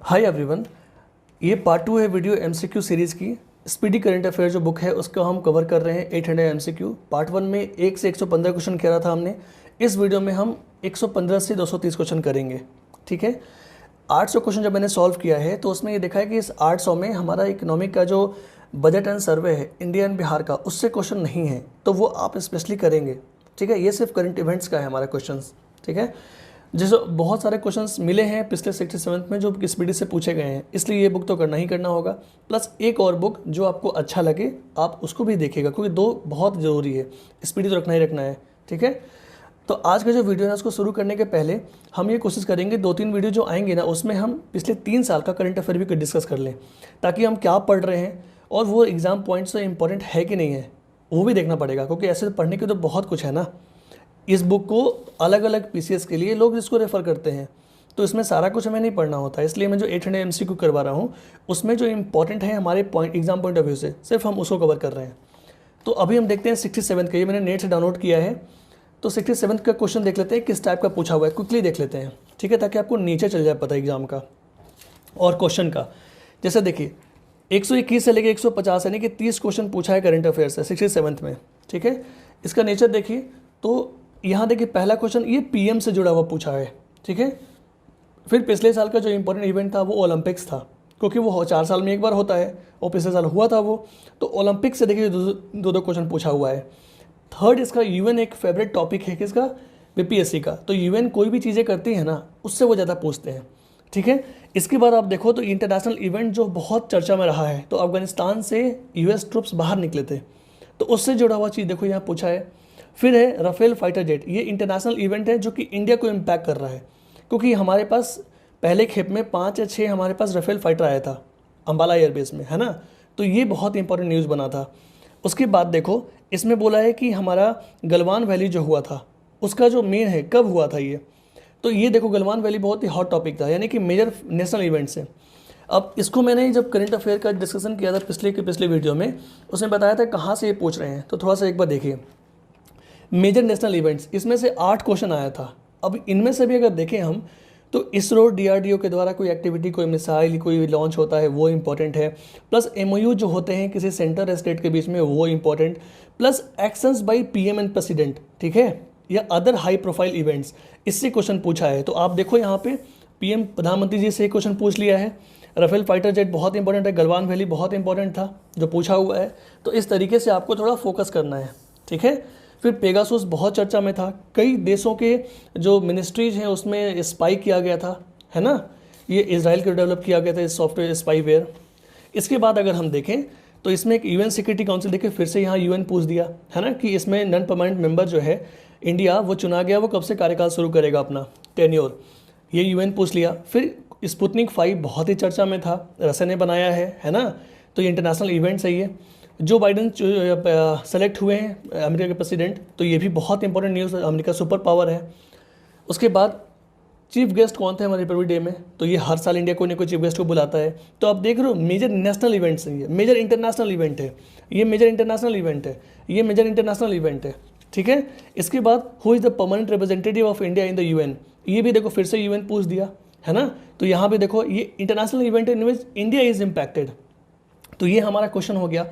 Hi everyone, ये part 2 है video MCQ series की। स्पीडी करंट अफेयर जो बुक है उसको हम कवर कर रहे हैं 800 एमसीक्यू। पार्ट 1 में 1 से 115 क्वेश्चन किया रहा था हमने। इस वीडियो में हम 115 से 230 क्वेश्चन करेंगे। ठीक है, 800 क्वेश्चन जब मैंने सॉल्व किया है तो उसमें ये देखा है कि इस 800 में हमारा इकोनॉमिक का जो बजट एंड सर्वे है इंडिया एंड बिहार का, उससे क्वेश्चन नहीं है, तो वो आप स्पेशली करेंगे। ठीक है, ये सिर्फ करंट इवेंट्स का है हमारा क्वेश्चन। ठीक है, जैसे बहुत सारे क्वेश्चंस मिले हैं पिछले 67 में जो स्पीडी से पूछे गए हैं, इसलिए ये बुक तो करना ही करना होगा। प्लस एक और बुक जो आपको अच्छा लगे आप उसको भी देखिएगा, क्योंकि दो बहुत ज़रूरी है, स्पीडी तो रखना ही रखना है। ठीक है, तो आज का जो वीडियो है उसको शुरू करने के पहले हम ये कोशिश करेंगे 2-3 वीडियो जो आएंगे ना उसमें हम पिछले 3 साल का करंट अफेयर भी डिस्कस कर लें, ताकि हम क्या पढ़ रहे हैं और वो एग्ज़ाम पॉइंट्स से इंपॉर्टेंट है कि नहीं है वो भी देखना पड़ेगा, क्योंकि ऐसे पढ़ने के तो बहुत कुछ है ना। इस बुक को अलग अलग पीसीएस के लिए लोग इसको रेफ़र करते हैं, तो इसमें सारा कुछ हमें नहीं पढ़ना होता है। इसलिए मैं जो 800 एमसीक्यू करवा रहा हूँ उसमें जो इंपॉर्टेंट है हमारे point exam point of view से सिर्फ हम उसको कवर कर रहे हैं। तो अभी हम देखते हैं 67 का, ये मैंने नेट से डाउनलोड किया है। तो 67 का क्वेश्चन देख लेते हैं किस टाइप का पूछा हुआ है, क्विकली देख लेते हैं। ठीक है, ताकि आपको नीचे चल जाए पता एग्जाम का और क्वेश्चन का। जैसे देखिए 121 से लेकर 150 यानी कि 30 क्वेश्चन पूछा है करंट अफेयर से 67 में। ठीक है, इसका नेचर देखिए तो यहाँ देखिए पहला क्वेश्चन ये पीएम से जुड़ा हुआ पूछा है। ठीक है, फिर पिछले साल का जो इंपॉर्टेंट इवेंट था वो ओलंपिक्स था, क्योंकि वो 4 साल में एक बार होता है और पिछले साल हुआ था वो, तो ओलंपिक्स से देखिए दो क्वेश्चन पूछा हुआ है। थर्ड, इसका यूएन एक फेवरेट टॉपिक है किसका, बीपीएससी का। तो यूएन कोई भी चीज़ें करती है ना उससे वो ज़्यादा पूछते हैं। ठीक है, इसके बाद आप देखो तो इंटरनेशनल इवेंट जो बहुत चर्चा में रहा है, तो अफगानिस्तान से यूएस ट्रुप्स बाहर निकले थे, तो उससे जुड़ा हुआ चीज़ देखो यहाँ पूछा है। फिर है राफेल फाइटर जेट, ये इंटरनेशनल इवेंट है जो कि इंडिया को इम्पैक्ट कर रहा है, क्योंकि हमारे पास पहले खेप में 5 या 6 हमारे पास राफेल फाइटर आया था अम्बाला एयरबेस में, है ना। तो ये बहुत इंपॉर्टेंट न्यूज़ बना था। उसके बाद देखो इसमें बोला है कि हमारा गलवान वैली जो हुआ था उसका जो मेन है कब हुआ था ये, तो ये देखो गलवान वैली बहुत ही हॉट टॉपिक था, यानी कि मेजर नेशनल इवेंट्स है। अब इसको मैंने जब करंट अफेयर का डिस्कशन किया था पिछले वीडियो में, उसमें बताया था कहाँ से ये पूछ रहे हैं, तो थोड़ा सा एक बार देखिए। मेजर नेशनल इवेंट्स, इसमें से 8 क्वेश्चन आया था। अब इनमें से भी अगर देखें हम तो इसरो डीआरडीओ के द्वारा कोई एक्टिविटी, कोई मिसाइल कोई लॉन्च होता है वो इंपॉर्टेंट है। प्लस एमओयू जो होते हैं किसी सेंटर स्टेट के बीच में वो important. Plus actions by PM and president, ठीक है, या अदर हाई प्रोफाइल इवेंट्स, इससे क्वेश्चन पूछा है। तो आप देखो यहाँ पे पीएम प्रधानमंत्री जी से क्वेश्चन पूछ लिया है। राफेल फाइटर जेट बहुत इंपॉर्टेंट है, गलवान वैली बहुत इंपॉर्टेंट था जो पूछा हुआ है। तो इस तरीके से आपको थोड़ा फोकस करना है। ठीक है, फिर पेगासुस बहुत चर्चा में था, कई देशों के जो मिनिस्ट्रीज हैं उसमें स्पाई किया गया था, है ना। ये इजराइल के डेवलप किया गया था इस सॉफ्टवेयर स्पाईवेयर। इसके बाद अगर हम देखें तो इसमें एक यूएन सिक्योरिटी काउंसिल, देखिए फिर से यहाँ यूएन पूछ दिया है ना, कि इसमें नॉन परमानेंट मेंबर जो है इंडिया वो चुना गया, वो कब से कार्यकाल शुरू करेगा अपना टेन्योर, ये यूएन पूछ लिया। फिर स्पुतनिक 5 बहुत ही चर्चा में था, रसिया ने बनाया है ना, तो ये इंटरनेशनल इवेंट्स है ये। जो बाइडन सेलेक्ट हुए हैं अमेरिका के प्रेसिडेंट, तो ये भी बहुत इंपॉर्टेंट न्यूज़ है, अमेरिका सुपर पावर है। उसके बाद चीफ गेस्ट कौन थे हमारे रिपब्लिक डे में, तो ये हर साल इंडिया कोई ना कोई चीफ गेस्ट को बुलाता है। तो आप देख रहे हो मेजर नेशनल इवेंट्स हैं, ये मेजर इंटरनेशनल इवेंट है, ये मेजर इंटरनेशनल इवेंट है, ये मेजर इंटरनेशनल इवेंट है। ठीक है, इसके बाद who is the permanent representative of India in the UN, ये भी देखो फिर से यूएन पूछ दिया, है ना। तो यहाँ पे देखो ये इंटरनेशनल इवेंट है इन विच इंडिया इज इम्पैक्टेड, तो ये हमारा क्वेश्चन हो गया।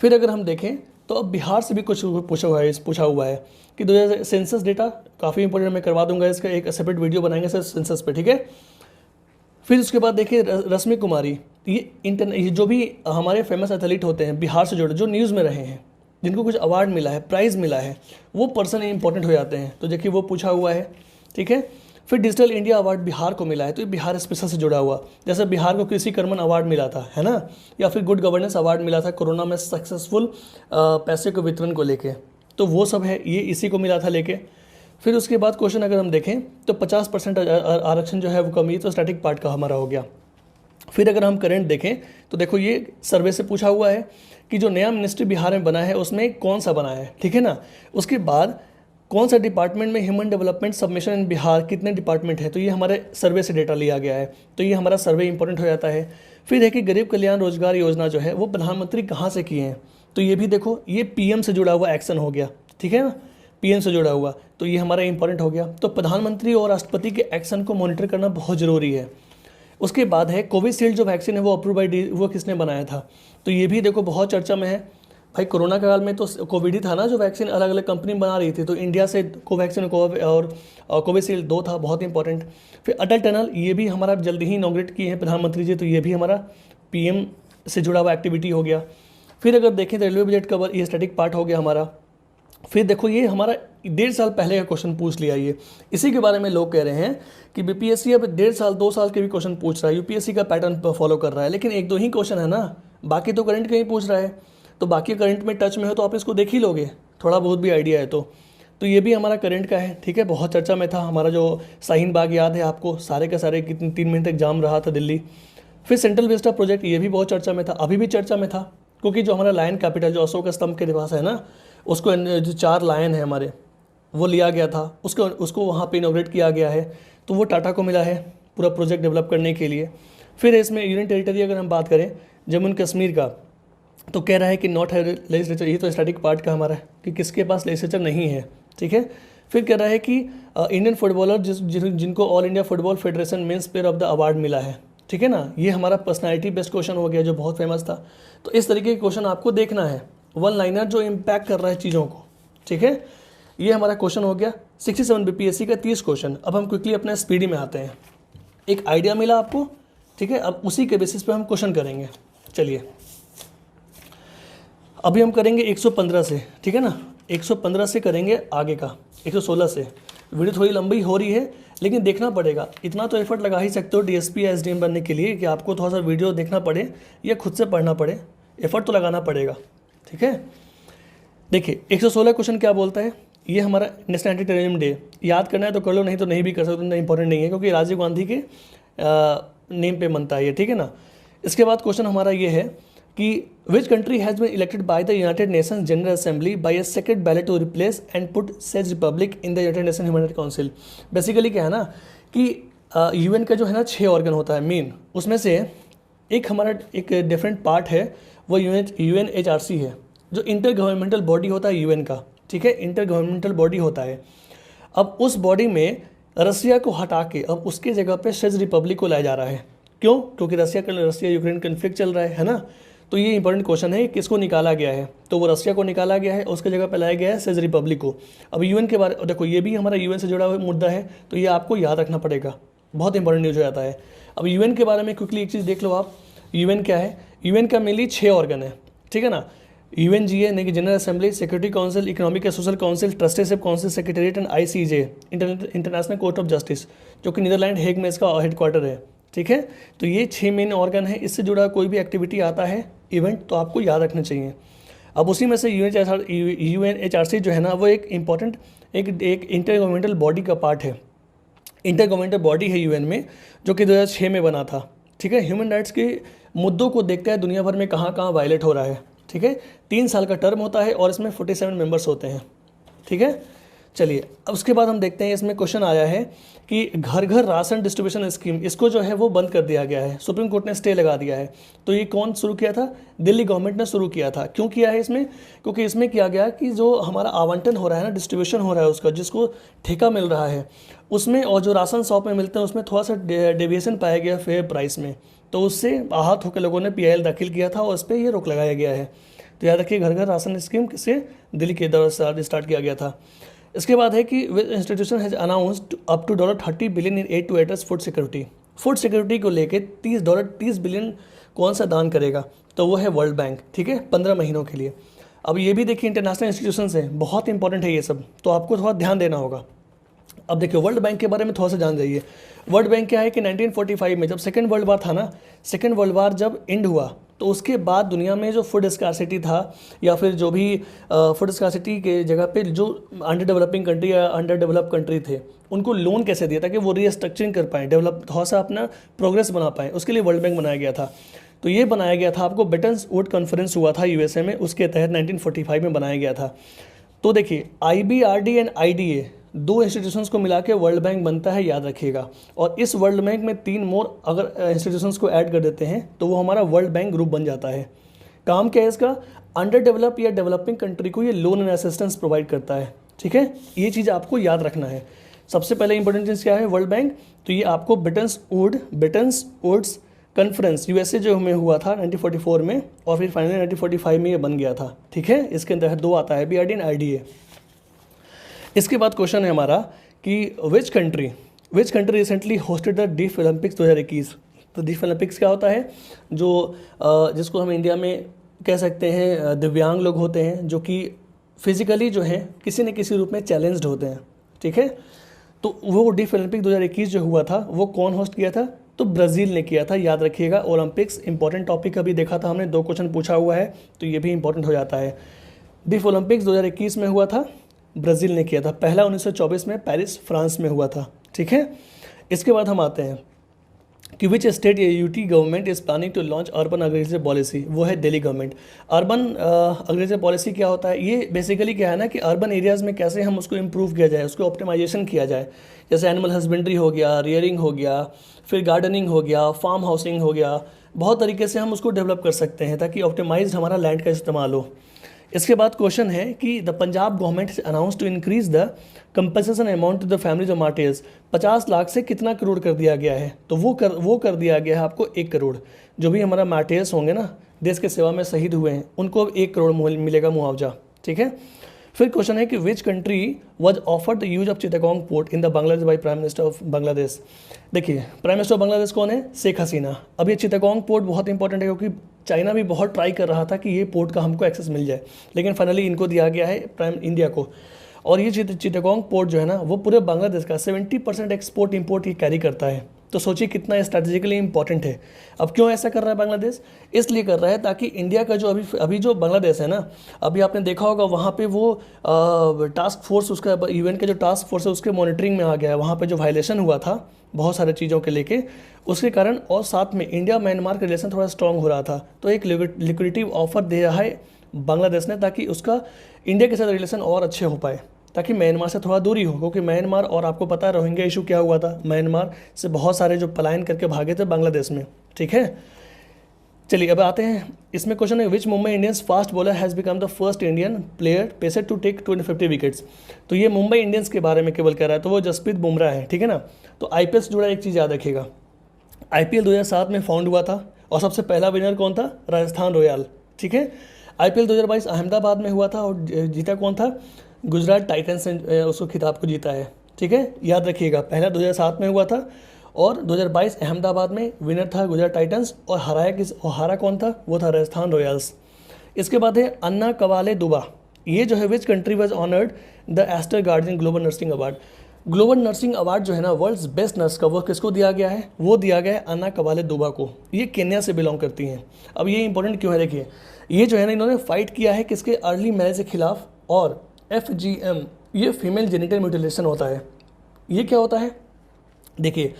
फिर अगर हम देखें तो अब बिहार से भी कुछ पूछा हुआ है कि 2000 सेंसस डेटा काफ़ी इंपॉर्टेंट, मैं करवा दूंगा इसका एक सेपरेट वीडियो बनाएंगे सर सेंसस पे। ठीक है, फिर उसके बाद देखिए रश्मि कुमारी, ये जो भी हमारे फेमस एथलीट होते हैं बिहार से जुड़े, जो न्यूज़ में रहे हैं, जिनको कुछ अवार्ड मिला है, प्राइज़ मिला है, वो पर्सन इंपॉर्टेंट हो जाते हैं, तो देखिए वो पूछा हुआ है। ठीक है, फिर डिजिटल इंडिया अवार्ड बिहार को मिला है, तो ये बिहार स्पेशल से जुड़ा हुआ, जैसे बिहार को कृषि कर्मन अवार्ड मिला था, है ना, या फिर गुड गवर्नेंस अवार्ड मिला था कोरोना में सक्सेसफुल पैसे को वितरण को लेके, तो वो सब है, ये इसी को मिला था लेके। फिर उसके बाद क्वेश्चन अगर हम देखें तो 50% आरक्षण जो है वो कमी, तो स्टैटिक पार्ट का हमारा हो गया। फिर अगर हम करंट देखें तो देखो ये सर्वे से पूछा हुआ है कि जो नया मिनिस्ट्री बिहार में बना है उसमें कौन सा बना है, ठीक है ना। उसके बाद कौन सा डिपार्टमेंट में human development submission in Bihar, कितने डिपार्टमेंट है, तो ये हमारे सर्वे से डेटा लिया गया है, तो ये हमारा सर्वे इंपॉर्टेंट हो जाता है। फिर है कि गरीब कल्याण रोजगार योजना जो है वो प्रधानमंत्री कहाँ से किए हैं, तो ये भी देखो ये पीएम से जुड़ा हुआ एक्शन हो गया, ठीक है ना, पीएम से जुड़ा हुआ, तो ये हमारा इंपॉर्टेंट हो गया। तो प्रधानमंत्री और राष्ट्रपति के एक्शन को मॉनिटर करना बहुत ज़रूरी है। उसके बाद है कोविशील्ड जो वैक्सीन है वो अप्रूव बाई वो किसने बनाया था, तो ये भी देखो बहुत चर्चा में है। भाई कोरोना काल में तो कोविड ही था ना जो वैक्सीन अलग अलग कंपनी बना रही थी, तो इंडिया से कोवैक्सीन और कोविशील्ड 2 था, बहुत इंपॉर्टेंट। फिर अटल टनल, ये भी हमारा जल्दी ही इनॉग्रेट किए हैं प्रधानमंत्री जी, तो ये भी हमारा पीएम से जुड़ा हुआ एक्टिविटी हो गया। फिर अगर देखें तो रेलवे बजट कवर, ये स्टैटिक पार्ट हो गया हमारा। फिर देखो ये हमारा 1.5 साल पहले का क्वेश्चन पूछ लिया, ये इसी के बारे में लोग कह रहे हैं कि बीपीएससी अब 1.5 साल 2 साल के भी क्वेश्चन पूछ रहा है, यूपीएससी का पैटर्न फॉलो कर रहा है, लेकिन 1-2 ही क्वेश्चन है ना, बाकी तो करंट के ही पूछ रहा है। तो बाकी करंट में टच में हो तो आप इसको देख ही लोगे, थोड़ा बहुत भी आइडिया है तो ये भी हमारा करंट का है, ठीक है। बहुत चर्चा में था हमारा जो शाहीन बाग, याद है आपको, सारे का सारे कितने 3 महीने तक जाम रहा था दिल्ली। फिर सेंट्रल विस्टा प्रोजेक्ट, ये भी बहुत चर्चा में था, अभी भी चर्चा में था, क्योंकि जो हमारा लायन कैपिटल जो अशोक स्तंभ के पास है ना, उसको जो 4 लायन है हमारे, वो लिया गया था, उसको वहाँ पे इनॉग्रेट किया गया है, तो वो टाटा को मिला है पूरा प्रोजेक्ट डेवलप करने के लिए। फिर इसमें यूनियन टेरिटरी अगर हम बात करें जम्मू कश्मीर का, तो कह रहा है कि नॉट है लेजिस्लेचर, ये तो स्टैटिक पार्ट का हमारा है कि किसके पास लेजिस्लेचर नहीं है, ठीक है। फिर कह रहा है कि इंडियन फुटबॉलर जिनको all India football federation men's player of the award मिला है, ठीक है ना, ये हमारा पर्सनैलिटी बेस्ड क्वेश्चन हो गया जो बहुत फेमस था। तो इस तरीके के क्वेश्चन आपको देखना है, 1 लाइनर जो इम्पैक्ट कर रहा है चीज़ों को, ठीक है। ये हमारा क्वेश्चन हो गया 67 बीपीएससी का 30 क्वेश्चन। अब हम क्विकली अपने स्पीडी में आते हैं, एक आइडिया मिला आपको, ठीक है। अब उसी के बेसिस पे हम क्वेश्चन करेंगे। चलिए अभी हम करेंगे 115 से, ठीक है ना, 115 से करेंगे आगे का, 116 से। वीडियो थोड़ी लंबी हो रही है, लेकिन देखना पड़ेगा, इतना तो एफर्ट लगा ही सकते हो डीएसपी या एसडीएम बनने के लिए कि आपको थोड़ा सा वीडियो देखना पड़े या खुद से पढ़ना पड़े, एफर्ट तो लगाना पड़ेगा, ठीक है। देखिए 116 क्वेश्चन क्या बोलता है, ये हमारा नेशनल एंटी टेररिज्म डे, याद करना है तो कर लो, नहीं तो नहीं भी कर सकते, नहीं इंपॉर्टेंट नहीं है, क्योंकि राजीव गांधी के नेम पे बनता है ये, ठीक है ना। इसके बाद क्वेश्चन हमारा ये है कि which country has been elected by the United Nations General Assembly by a second ballot to replace and put Czech Republic in the United Nation Human Rights Council. Basically क्या है ना कि यूएन का जो है ना 6 ऑर्गन होता है मेन, उसमें से एक हमारा एक डिफरेंट पार्ट है, वो यूएनएचआरसी है, जो इंटर गवर्नमेंटल बॉडी होता है यूएन का, ठीक है, इंटर गवर्नमेंटल बॉडी होता है। अब उस बॉडी में रसिया को हटा के अब उसके जगह पे सेज रिपब्लिक को लाया जा रहा है। क्यों? क्योंकि रसिया यूक्रेन कन्फ्लिक्ट चल रहा है ना। तो ये इंपॉर्टेंट क्वेश्चन है, किसको निकाला गया है, तो वो रसिया को निकाला गया है, उसके जगह पे लाया गया है सेज रिपब्लिक को। अब यूएन के बारे देखो, ये भी हमारा यूएन से जुड़ा हुआ मुद्दा है, तो ये आपको याद रखना पड़ेगा, बहुत इंपॉर्टेंट न्यूज हो जाता है। अब यूएन के बारे में क्विकली एक चीज़ देख लो आप, यूएन क्या है, यूएन का मेनली 6 ऑर्गन है, ठीक है ना। यूएनजीए यानी कि general assembly, security council, economic and social council, trusteeship council, secretariat and ICJ, international court of justice, जो कि नीदरलैंड हेग में इसका हेडक्वार्टर है, ठीक है। तो ये 6 मेन ऑर्गन है, इससे जुड़ा कोई भी एक्टिविटी आता है इवेंट तो आपको याद रखना चाहिए। अब उसी में से यूएनएचआरसी जो है ना, वो एक इम्पॉर्टेंट एक इंटर गवर्नमेंटल बॉडी का पार्ट है, इंटर गवर्नमेंटल बॉडी है यूएन में, जो कि 2006 में बना था, ठीक है। ह्यूमन राइट्स के मुद्दों को देखता है दुनिया भर में कहाँ कहाँ वायलेट हो रहा है, ठीक है। 3 साल का टर्म होता है और इसमें 47 मेंबर्स होते हैं, ठीक है। चलिए अब उसके बाद हम देखते हैं, इसमें क्वेश्चन आया है कि घर घर राशन डिस्ट्रीब्यूशन स्कीम, इसको जो है वो बंद कर दिया गया है, सुप्रीम कोर्ट ने स्टे लगा दिया है। तो ये कौन शुरू किया था? दिल्ली गवर्नमेंट ने शुरू किया था। क्यों किया है इसमें? क्योंकि इसमें किया गया कि जो हमारा आवंटन हो रहा है ना, डिस्ट्रीब्यूशन हो रहा है उसका, जिसको ठेका मिल रहा है उसमें, और जो राशन शॉप में मिलते हैं उसमें थोड़ा सा डेविएशन पाया गया फेयर प्राइस में, तो उससे आहत होकर लोगों ने पीआईएल दाखिल किया था और उस पर ये रोक लगाया गया है। तो याद रखिए, घर घर राशन स्कीम से दिल्ली के दौर से स्टार्ट किया गया था। इसके बाद है कि institution has announced up to $30 billion in aid to address food security. Food security को लेके $30 बिलियन कौन सा दान करेगा? तो वो है वर्ल्ड बैंक, ठीक है, 15 महीनों के लिए। अब ये भी देखिए इंटरनेशनल इंस्टीट्यूशन है, बहुत इंपॉर्टेंट है ये सब, तो आपको थोड़ा ध्यान देना होगा। अब देखिए वर्ल्ड बैंक के बारे में थोड़ा सा जान जाइए। वर्ल्ड बैंक क्या है कि 1945 में जब सेकेंड वर्ल्ड वार था ना, सेकेंड वर्ल्ड वार जब एंड हुआ तो उसके बाद दुनिया में जो फूड स्कार्सिटी था, या फिर जो भी फूड स्कार्सिटी के जगह पे जो अंडर डेवलपिंग कंट्री या अंडर डेवलप कंट्री थे, उनको लोन कैसे दिया ताकि वो रीस्ट्रक्चरिंग कर पाएँ, डेवलप थोड़ा सा अपना प्रोग्रेस बना पाएँ, उसके लिए वर्ल्ड बैंक बनाया गया था। तो ये बनाया गया था, आपको ब्रिटेन वुड कॉन्फ्रेंस हुआ था यूएसए में, उसके तहत 1945 में बनाया गया था। तो देखिए IBRD एंड IDA 2 इंस्टीट्यूशंस को मिला के वर्ल्ड बैंक बनता है, याद रखिएगा। और इस वर्ल्ड बैंक में 3 मोर अगर इंस्टीट्यूशंस को ऐड कर देते हैं तो वो हमारा वर्ल्ड बैंक ग्रुप बन जाता है। काम क्या है इसका? अंडर डेवलप या डेवलपिंग कंट्री को ये लोन एंड असिस्टेंस प्रोवाइड करता है, ठीक है। ये चीज़ आपको याद रखना है। सबसे पहले इंपॉर्टेंट चीज़ क्या है, वर्ल्ड बैंक, तो ये आपको ब्रिटेन्स वुड्स कॉन्फ्रेंस यूएसए जो में हुआ था 1944 में, और फिर फाइनली 1945 में ये बन गया था। ठीक है, इसके अंदर 2 आता है, BRD एंड IDA। इसके बाद क्वेश्चन है हमारा कि which country recently hosted the deaf Olympics 2021। तो डीफ ओलंपिक्स क्या होता है, जो जिसको हम इंडिया में कह सकते हैं दिव्यांग लोग होते हैं जो कि फिजिकली जो है किसी न किसी रूप में चैलेंज्ड होते हैं। ठीक है, तो वो डीफ ओलंपिक 2021 जो हुआ था वो कौन होस्ट किया था, तो ब्राज़ील ने किया था। याद रखिएगा, ओलंपिक्स इंपॉर्टेंट टॉपिक अभी देखा था हमने, 2 क्वेश्चन पूछा हुआ है तो ये भी इंपॉर्टेंट हो जाता है। डीफ ओलंपिक्स 2021 में हुआ था, ब्राज़ील ने किया था। पहला 1924 में पेरिस फ्रांस में हुआ था। ठीक है, इसके बाद हम आते हैं कि which state UT government is planning to launch urban agriculture policy, वो है Delhi government. Urban agriculture policy क्या होता है, ये बेसिकली क्या है ना कि अर्बन एरियाज़ में कैसे हम उसको इम्प्रूव किया जाए, उसको ऑप्टिमाइजेशन किया जाए। जैसे एनिमल हस्बेंड्री हो गया, रियरिंग हो गया, फिर गार्डनिंग हो गया, फार्म हाउसिंग हो गया, बहुत तरीके से हम उसको डेवलप कर सकते हैं ताकि ऑप्टिमाइज हमारा लैंड का इस्तेमाल हो। इसके बाद क्वेश्चन है कि the Punjab government has announce to increase the compensation amount to the families of martyrs. 50 lakh से कितना करोड़ कर दिया गया है, तो वो कर दिया गया है आपको 1 करोड़। जो भी हमारा मार्टियर्स होंगे ना, देश के सेवा में शहीद हुए हैं, उनको 1 करोड़ मिलेगा मुआवजा। ठीक है, फिर क्वेश्चन है कि which country was offered the use of Chittagong port in the Bangladesh by prime minister of Bangladesh. देखिए, प्राइम मिनिस्टर ऑफ बांग्लादेश कौन है, शेख हसीना। अब ये चिटागोंग पोर्ट बहुत इंपॉर्टेंट है क्योंकि चाइना भी बहुत ट्राई कर रहा था कि ये पोर्ट का हमको एक्सेस मिल जाए, लेकिन फाइनली इनको दिया गया है प्राइम इंडिया को। और ये चिटागोंग पोर्ट जो है ना, वो पूरे बांग्लादेश का 70% एक्सपोर्ट इंपोर्ट ही कैरी करता है। तो सोचिए कितना स्ट्रैटेजिकली इंपॉर्टेंट है। अब क्यों ऐसा कर रहा है बांग्लादेश, इसलिए कर रहा है ताकि इंडिया का जो अभी जो बांग्लादेश है ना, अभी आपने देखा होगा वहाँ पे वो टास्क फोर्स, उसका यूएन के जो टास्क फोर्स है उसके मॉनिटरिंग में आ गया है। वहाँ पे जो वायलेशन हुआ था बहुत सारे चीज़ों के लेके, उसके कारण, और साथ में इंडिया म्यांमार का रिलेशन थोड़ा स्ट्रांग हो रहा था, तो एक लिक्विडिटी ऑफर दे रहा है बांग्लादेश ने ताकि उसका इंडिया के साथ रिलेशन और अच्छे हो पाए, ताकि म्यांमार से थोड़ा दूरी हो। क्योंकि म्यांमार, और आपको पता है रोहिंग्या इशू क्या हुआ था, म्यांमार से बहुत सारे जो पलायन करके भागे थे बांग्लादेश में। ठीक है, चलिए अब आते हैं, इसमें क्वेश्चन है which Mumbai Indians fast bowler has become the first Indian player pacer to take 250 wickets. तो ये मुंबई इंडियंस के बारे में केवल कह रहा है, तो वो जसप्रीत बुमराह है। ठीक है ना, तो IPL से जुड़ा एक चीज़ याद रखिएगा, IPL 2007 में फाउंड हुआ था और सबसे पहला विनर कौन था, राजस्थान रॉयल। ठीक है, IPL 2022 अहमदाबाद में हुआ था और जीता कौन था, गुजरात टाइटंस ने उसको खिताब को जीता है। ठीक है, याद रखिएगा, पहला 2007 में हुआ था और 2022 अहमदाबाद में विनर था गुजरात टाइटंस, और हारा कौन था, वो था राजस्थान रॉयल्स। इसके बाद है अन्ना कवाले दुबा, ये जो है which country was honoured the Aster Garden Global nursing Award. Global nursing award जो है ना, वर्ल्ड्स बेस्ट नर्स का, वो किसको दिया गया है, वो दिया गया है अन्ना कवाले दुबा को। ये केन्या से बिलोंग करती हैं। अब ये इंपॉर्टेंट क्यों है, देखिए ये जो है ना, इन्होंने फाइट किया है किसके, अर्ली मैरिज के खिलाफ, और FGM ये फीमेल जेनिटल म्यूटिलेशन होता है। ये क्या होता है, देखिए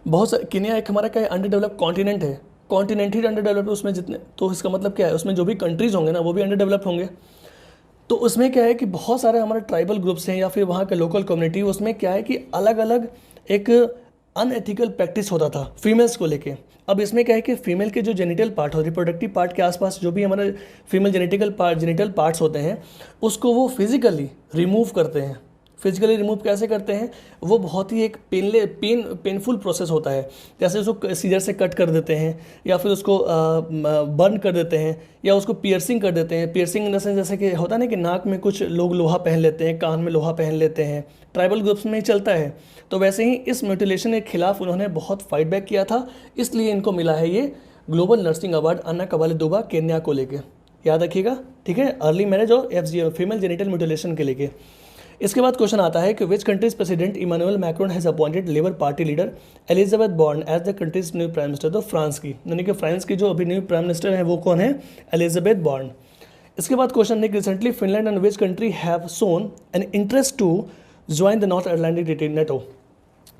बहुत सारे, केन्या एक हमारा क्या है, अंडर डेवलप्ड कॉन्टिनेंट है, कॉन्टिनेंट ही अंडर डेवलप्ड, उसमें जितने, तो इसका मतलब क्या है, उसमें जो भी कंट्रीज़ होंगे ना वो भी अंडर डेवलप्ड होंगे। तो उसमें क्या है कि बहुत सारे हमारे ट्राइबल ग्रुप्स हैं या फिर वहाँ के लोकल कम्युनिटी, उसमें क्या है कि अलग अलग एक अनएथिकल प्रैक्टिस होता था फीमेल्स को लेके। अब इसमें क्या है कि फीमेल के जो जेनिटल पार्ट हो, रिप्रोडक्टिव पार्ट के आसपास जो भी हमारे फीमेल जेनिटल पार्ट्स होते हैं, उसको वो फिजिकली रिमूव करते हैं। फिजिकली रिमूव कैसे करते हैं, वो बहुत ही एक पेनफुल प्रोसेस होता है। जैसे उसको सीजर से कट कर देते हैं, या फिर उसको बर्न कर देते हैं, या उसको पियर्सिंग कर देते हैं। पियर्सिंग इन द सेंस जैसे कि होता है ना कि नाक में कुछ लोग लोहा पहन लेते हैं, कान में लोहा पहन लेते हैं, ट्राइबल ग्रुप्स में ही चलता है। तो वैसे ही इस म्यूटिलेशन के खिलाफ उन्होंने बहुत फाइट बैक किया था, इसलिए इनको मिला है ये global nursing award Anna Kabale Duba Kenya को लेके, याद रखिएगा। ठीक है, अर्ली मैरिज और FGM फीमेल जेनिटल म्यूटिलेशन के लेके। इसके बाद क्वेश्चन आता है कि which country's president Emmanuel Macron has appointed Labour Party leader Elizabeth Borne as the country's new prime minister. तो फ्रांस की, यानी कि फ्रांस की जो अभी न्यू प्राइम मिनिस्टर है वो कौन है, एलिजाबेथ बॉर्न। इसके बाद क्वेश्चन है कि recently Finland and which country have shown an interest to join the North Atlantic Treaty NATO.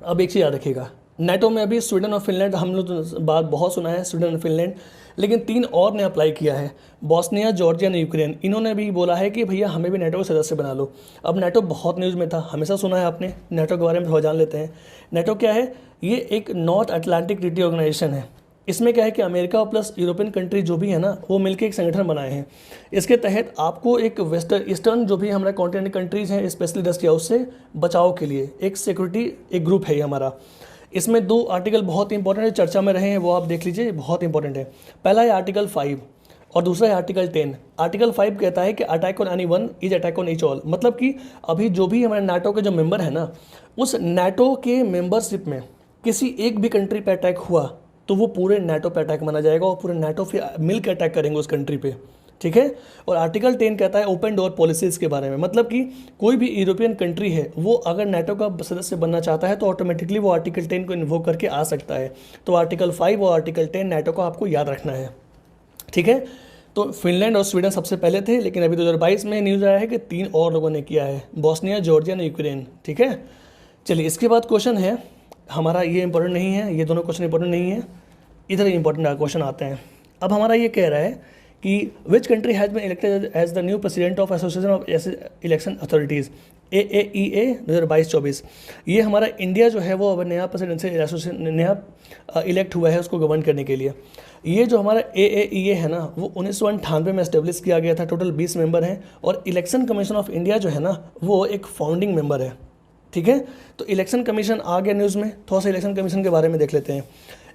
अब एक चीज़ याद रखिएगा, नेटो में अभी स्वीडन और फिनलैंड, हम लोग तो बात बहुत सुना है स्वीडन और फिनलैंड, लेकिन 3 और ने अप्लाई किया है, बॉस्निया, जॉर्जिया और यूक्रेन। इन्होंने भी बोला है कि भैया हमें भी नेटो के सदस्य बना लो। अब नेटो बहुत न्यूज़ में था, हमेशा सुना है आपने, नेटो के बारे में थोड़ा जान लेते हैं। नेटो क्या है, ये एक नॉर्थ अटलांटिक ट्रीटी ऑर्गेनाइजेशन है। इसमें क्या है कि अमेरिका प्लस यूरोपियन कंट्री जो भी है ना, वो मिलकर एक संगठन बनाए हैं। इसके तहत आपको एक वेस्टर्न ईस्टर्न जो भी हमारे कॉन्टिनेंट कंट्रीज़ हैं स्पेशली रशिया, उससे बचाव के लिए एक सिक्योरिटी एक ग्रुप है ये हमारा। इसमें 2 आर्टिकल बहुत इंपॉर्टेंट है, चर्चा में रहे हैं, वो आप देख लीजिए, बहुत इंपॉर्टेंट है। पहला है आर्टिकल 5 और दूसरा है आर्टिकल 10। आर्टिकल 5 कहता है कि attack on any one is attack on each all, मतलब कि अभी जो भी हमारे नाटो के जो मेंबर है ना, उस नाटो के मेंबरशिप में किसी एक भी कंट्री पे अटैक हुआ तो वो पूरे नाटो पे अटैक माना जाएगा और पूरे नाटो फिर मिलकर अटैक करेंगे उस कंट्री पे, ठीक है। और आर्टिकल 10 कहता है ओपन डोर पॉलिसीज़ के बारे में, मतलब कि कोई भी यूरोपियन कंट्री है वो अगर नाटो का सदस्य बनना चाहता है तो ऑटोमेटिकली वो आर्टिकल 10 को इन्वोक करके आ सकता है। तो आर्टिकल 5 और आर्टिकल 10 नाटो को आपको याद रखना है, ठीक है। तो फिनलैंड और स्वीडन सबसे पहले थे, लेकिन अभी 2022 में न्यूज़ आया है कि 3 और लोगों ने किया है, बॉस्निया, जॉर्जिया और यूक्रेन, ठीक है। चलिए, इसके बाद क्वेश्चन है हमारा, ये इंपॉर्टेंट नहीं है, ये दोनों क्वेश्चन इंपॉर्टेंट नहीं है, इधर इंपॉर्टेंट क्वेश्चन आते हैं। अब हमारा ये कह रहा है कि which country has been elected as the new president of Association of Election Authorities AAEA 2022-24। ये हमारा इंडिया जो है वो अब नया प्रेसिडेंशियल एसोसिएशन नया इलेक्ट हुआ है उसको गवर्न करने के लिए। ये जो हमारा AAEA है ना, वो 1998 में एस्टेब्लिश किया गया था। टोटल 20 मेंबर हैं और इलेक्शन कमीशन ऑफ इंडिया जो है ना, वो एक फाउंडिंग मेंबर है, ठीक है। तो इलेक्शन कमीशन आ गया न्यूज़ में, थोड़ा सा इलेक्शन कमीशन के बारे में देख लेते हैं।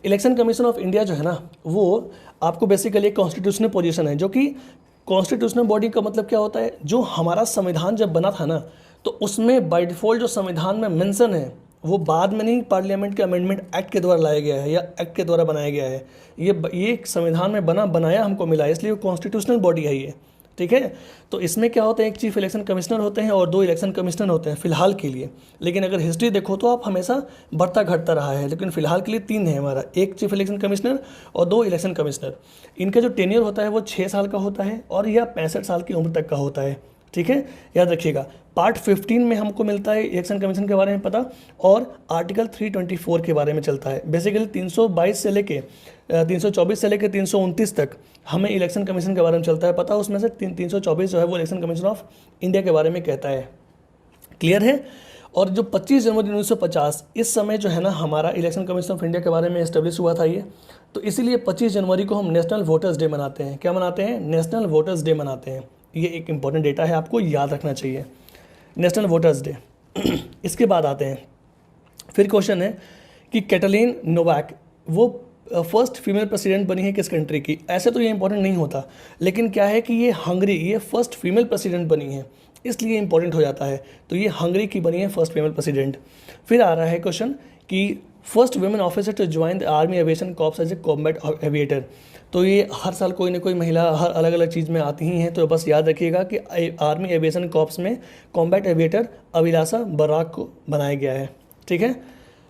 इलेक्शन कमीशन ऑफ इंडिया जो है ना, वो आपको बेसिकली एक कॉन्स्टिट्यूशनल पोजीशन है, जो कि कॉन्स्टिट्यूशनल बॉडी का मतलब क्या होता है, जो हमारा संविधान जब बना था ना, तो उसमें बाय डिफ़ॉल्ट जो संविधान में मेंशन है वो बाद में नहीं, पार्लियामेंट के अमेंडमेंट एक्ट के द्वारा लाया गया है या एक्ट के द्वारा बनाया गया है। ये संविधान में बनाया हमको मिला है, इसलिए कॉन्स्टिट्यूशनल बॉडी है ये, ठीक है। तो इसमें क्या होता है, एक चीफ इलेक्शन कमिश्नर होते हैं और 2 इलेक्शन कमिश्नर होते हैं फिलहाल के लिए। लेकिन अगर हिस्ट्री देखो तो आप हमेशा बढ़ता घटता रहा है, लेकिन फिलहाल के लिए 3 है हमारा, एक चीफ इलेक्शन कमिश्नर और 2 इलेक्शन कमिश्नर। इनका जो टेन्योर होता है वो 6 साल का होता है और यह 65 साल की उम्र तक का होता है, ठीक है, याद रखिएगा। पार्ट 15 में हमको मिलता है इलेक्शन कमीशन के बारे में पता, और आर्टिकल 324 के बारे में चलता है। बेसिकली 322 से लेके 324 से लेके 329 तक हमें इलेक्शन कमीशन के बारे में चलता है पता। उसमें से 324 जो है वो इलेक्शन कमीशन ऑफ इंडिया के बारे में कहता है, क्लियर है। और जो 25 जनवरी 1950 इस समय जो है ना, हमारा इलेक्शन कमीशन ऑफ इंडिया के बारे में इस्टेब्लिश हुआ था ये। तो इसीलिए 25 जनवरी को हम नेशनल वोटर्स डे मनाते हैं। क्या मनाते हैं? नेशनल वोटर्स डे मनाते हैं। ये एक इंपॉर्टेंट डेटा है, आपको याद रखना चाहिए, नेशनल वोटर्स डे। इसके बाद आते हैं, फिर क्वेश्चन है कि कैटलीन नोवाक वो फर्स्ट फीमेल प्रेसिडेंट बनी है किस कंट्री की। ऐसे तो ये इंपॉर्टेंट नहीं होता, लेकिन क्या है कि ये हंगरी, ये फर्स्ट फीमेल प्रेसिडेंट बनी है, इसलिए इंपॉर्टेंट हो जाता है। तो ये हंगरी की बनी है फर्स्ट फीमेल प्रेसिडेंट। फिर आ रहा है क्वेश्चन कि first women officer to join the army aviation corps as a combat aviator. तो ये हर साल कोई ना कोई महिला हर अलग अलग चीज़ में आती ही हैं, तो बस याद रखिएगा कि आर्मी एविएशन कॉर्प्स में कॉम्बैट एविएटर अभिलाषा बराक को बनाया गया है, ठीक है।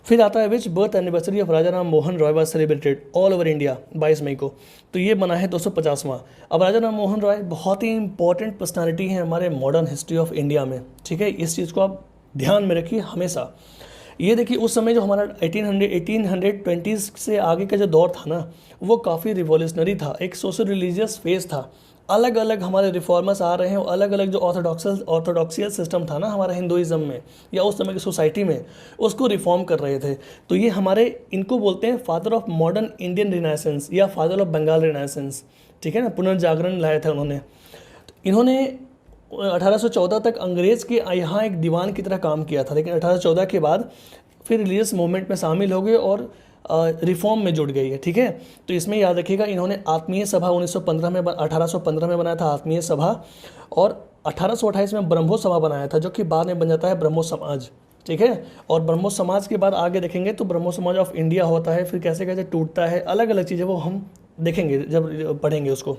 फिर आता है which birth anniversary of Raja Ram Mohan Roy was celebrated all over India 22 May को। तो ये बना है 250वां। अब राजा राम मोहन रॉय बहुत ही इंपॉर्टेंट पर्सनालिटी है हमारे मॉडर्न हिस्ट्री ऑफ इंडिया में, ठीक है। इस चीज़ को आप ध्यान में रखिए हमेशा। ये देखिए उस समय जो हमारा 1820s से आगे का जो दौर था ना, वो काफ़ी रिवॉल्यूशनरी था, एक सोशल रिलीजियस फेज था। अलग अलग हमारे रिफॉर्मर्स आ रहे हैं, अलग अलग जो ऑर्थोडॉक्सियल सिस्टम था ना हमारा हिंदुइज्म में या उस समय की सोसाइटी में, उसको रिफॉर्म कर रहे थे। तो ये हमारे, इनको बोलते हैं father of modern Indian renaissance या फादर ऑफ बंगाल रिनाइसेंस, ठीक है ना। पुनर्जागरण लाया था उन्होंने। तो इन्होंने 1814 तक अंग्रेज़ के यहाँ एक दीवान की तरह काम किया था, लेकिन 1814 के बाद फिर रिलीजियस मूवमेंट में शामिल हो गए और रिफॉर्म में जुड़ गई है, ठीक है। तो इसमें याद रखिएगा इन्होंने आत्मीय सभा 1815 में बनाया था आत्मीय सभा, और 1828 में ब्रह्मो सभा बनाया था, जो कि बाद में बन जाता है ब्रह्मो समाज, ठीक है। और ब्रह्मो समाज के बाद आगे देखेंगे तो ब्रह्मो समाज ऑफ इंडिया होता है, फिर कैसे कैसे टूटता है, अलग अलग चीज़ें वो हम देखेंगे जब पढ़ेंगे उसको।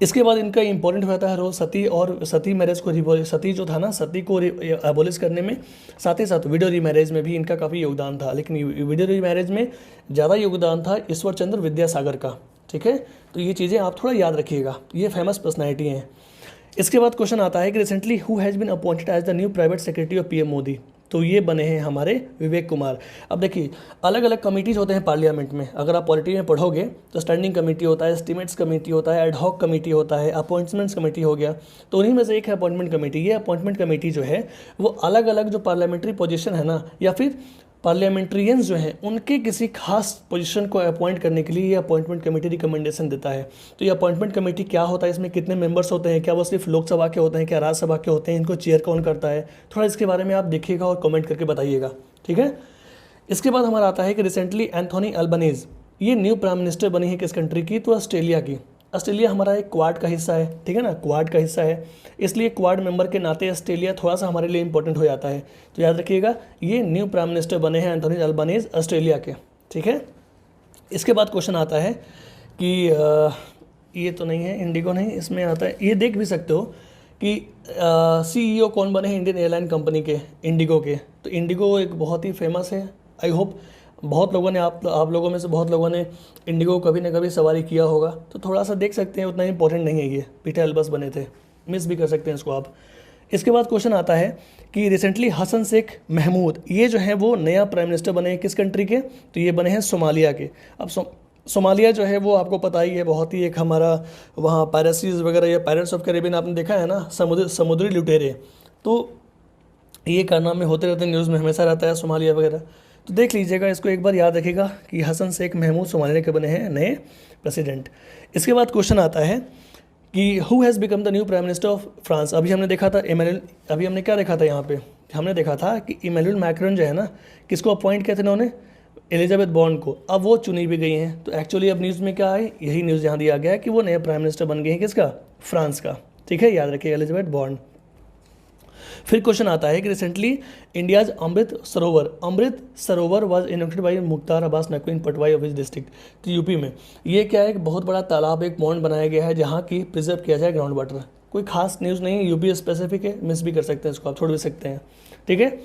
इसके बाद इनका इंपॉर्टेंट होता है रोल सती और सती मैरिज को, सती जो था ना, सती को एबोलिश करने में, साथ ही साथ विडो रीमैरिज में भी इनका काफ़ी योगदान था। लेकिन विडो रीमैरिज में ज़्यादा योगदान था ईश्वर चंद्र विद्यासागर का, ठीक है। तो ये चीज़ें आप थोड़ा याद रखिएगा, ये फेमस पर्सनैलिटी हैं। इसके बाद क्वेश्चन आता है कि recently who has been appointed as the new private secretary of PM Modi. तो ये बने हैं हमारे विवेक कुमार। अब देखिए अलग अलग कमिटीज़ होते हैं पार्लियामेंट में, अगर आप पॉलिटी में पढ़ोगे तो स्टैंडिंग कमेटी होता है, एस्टीमेट्स कमेटी होता है, एडहॉक कमेटी होता है, अपॉइंटमेंट्स कमेटी हो गया। तो उन्हीं में से एक है अपॉइंटमेंट कमेटी। ये अपॉइंटमेंट कमेटी जो है वो अलग अलग जो पार्लियामेंट्री पोजीशन है ना, या फिर पार्लियामेंट्रियंस जो हैं उनके किसी खास पोजीशन को अपॉइंट करने के लिए ये अपॉइंटमेंट कमेटी रिकमेंडेशन देता है। तो ये अपॉइंटमेंट कमेटी क्या होता है, इसमें कितने मेंबर्स होते हैं, क्या वो सिर्फ लोकसभा के होते हैं, क्या राज्यसभा के होते हैं, इनको चेयर कौन करता है, थोड़ा इसके बारे में आप देखिएगा और कमेंट करके बताइएगा, ठीक है। इसके बाद हमारा आता है कि रिसेंटली एंथोनी अल्बनीज ये न्यू प्राइम मिनिस्टर बनी है किस कंट्री की, तो ऑस्ट्रेलिया की। ऑस्ट्रेलिया हमारा एक क्वाड का हिस्सा है, ठीक है ना, क्वाड का हिस्सा है, इसलिए क्वाड मेंबर के नाते ऑस्ट्रेलिया थोड़ा सा हमारे लिए इंपॉर्टेंट हो जाता है। तो याद रखिएगा ये न्यू प्राइम मिनिस्टर बने हैं एंथोनी अल्बनीज ऑस्ट्रेलिया के, ठीक है। इसके बाद क्वेश्चन आता है कि ये तो नहीं है, इंडिगो नहीं, इसमें आता है, ये देख भी सकते हो कि CEO कौन बने हैं इंडियन एयरलाइन कंपनी के, इंडिगो के। तो इंडिगो एक बहुत ही फेमस है, आई होप बहुत लोगों ने आप लोगों में से बहुत लोगों ने इंडिगो कभी ना कभी सवारी किया होगा, तो थोड़ा सा देख सकते हैं, उतना इंपॉर्टेंट नहीं है ये, पीटर एल्बस बने थे, मिस भी कर सकते हैं इसको आप। इसके बाद क्वेश्चन आता है कि रिसेंटली हसन शेख महमूद ये जो है वो नया प्राइम मिनिस्टर बने हैं किस कंट्री के, तो ये बने हैं सोमालिया के। अब सोमालिया जो है वो आपको पता ही है, बहुत ही एक हमारा वहाँ पायरेसीज वगैरह या पायरेट्स ऑफ कैरेबियन आपने देखा है ना, समुद्री लुटेरे, तो ये कारनामे होते रहते हैं, न्यूज़ में हमेशा रहता है सोमालिया वगैरह। तो देख लीजिएगा, इसको एक बार याद रखिएगा कि हसन शेख महमूद सोमालिया के बने हैं नए प्रेसिडेंट। इसके बाद क्वेश्चन आता है कि who has become the new prime minister of France. अभी हमने देखा था अभी हमने क्या देखा था यहाँ पे, हमने देखा था कि इमैनुअल मैक्रॉन जो है ना, किसको अपॉइंट किया था इन्होंने, एलिजाबेथ बॉर्न को। अब वो चुनी भी गई हैं, तो एक्चुअली अब न्यूज़ में क्या है, यही न्यूज़ यहाँ दिया गया है कि वो नए प्राइम मिनिस्टर बन गए हैं किसका, फ्रांस का, ठीक है, याद रखिए एलिजाबेथ बॉर्न। फिर क्वेश्चन आता है कि recently India's Amrit Sarovar was inaugurated by Mukhtar Abbas Naqvi in Patwai of his district. तो यूपी में ये क्या है, एक बहुत बड़ा तालाब, एक पॉन्ड बनाया गया है जहाँ की प्रिजर्व किया जाए ग्राउंड वाटर। कोई खास न्यूज़ नहीं है, यूपी स्पेसिफिक है, मिस भी कर सकते हैं इसको, आप छोड़ भी सकते हैं, ठीक है।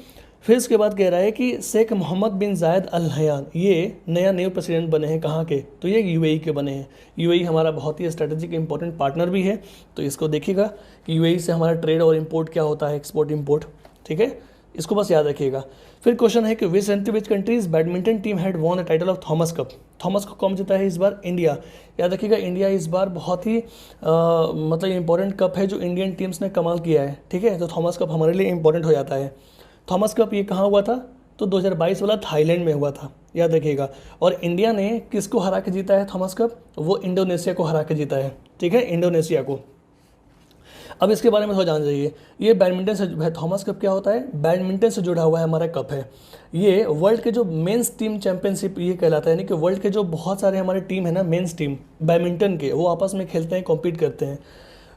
फिर इसके बाद कह रहा है कि शेख मोहम्मद बिन जायद अल नहयान ये नया न्यू प्रेसिडेंट बने हैं कहाँ के, तो ये UAE के बने हैं। UAE हमारा बहुत ही स्ट्रेटेजिक इंपॉर्टेंट पार्टनर भी है, तो इसको देखिएगा कि UAE से हमारा ट्रेड और इंपोर्ट क्या होता है, एक्सपोर्ट इंपोर्ट, ठीक है, इसको बस याद रखिएगा। फिर क्वेश्चन है कि which countries badminton team had won the title of Thomas cup. Thomas cup कौन जीता है इस बार, इंडिया। याद रखिएगा इंडिया इस बार बहुत ही मतलब इंपॉर्टेंट कप है जो इंडियन टीम्स ने कमाल किया है, ठीक है। तो थॉमस कप हमारे लिए इंपॉर्टेंट हो जाता है। थॉमस कप ये कहाँ हुआ था, तो 2022 वाला थाईलैंड में हुआ था, याद रखिएगा। और इंडिया ने किसको हरा के जीता है थॉमस कप, वो इंडोनेशिया को हरा के जीता है, ठीक है, इंडोनेशिया को। अब इसके बारे में थोड़ा जान जाइए, ये बैडमिंटन से, थॉमस कप क्या होता है, बैडमिंटन से जुड़ा हुआ है हमारा कप है। ये वर्ल्ड के जो मेंस टीम चैंपियनशिप ये कहलाता है, यानी कि वर्ल्ड के जो बहुत सारे हमारे टीम है ना, मेंस टीम बैडमिंटन के, वो आपस में खेलते हैं, कॉम्पीट करते हैं।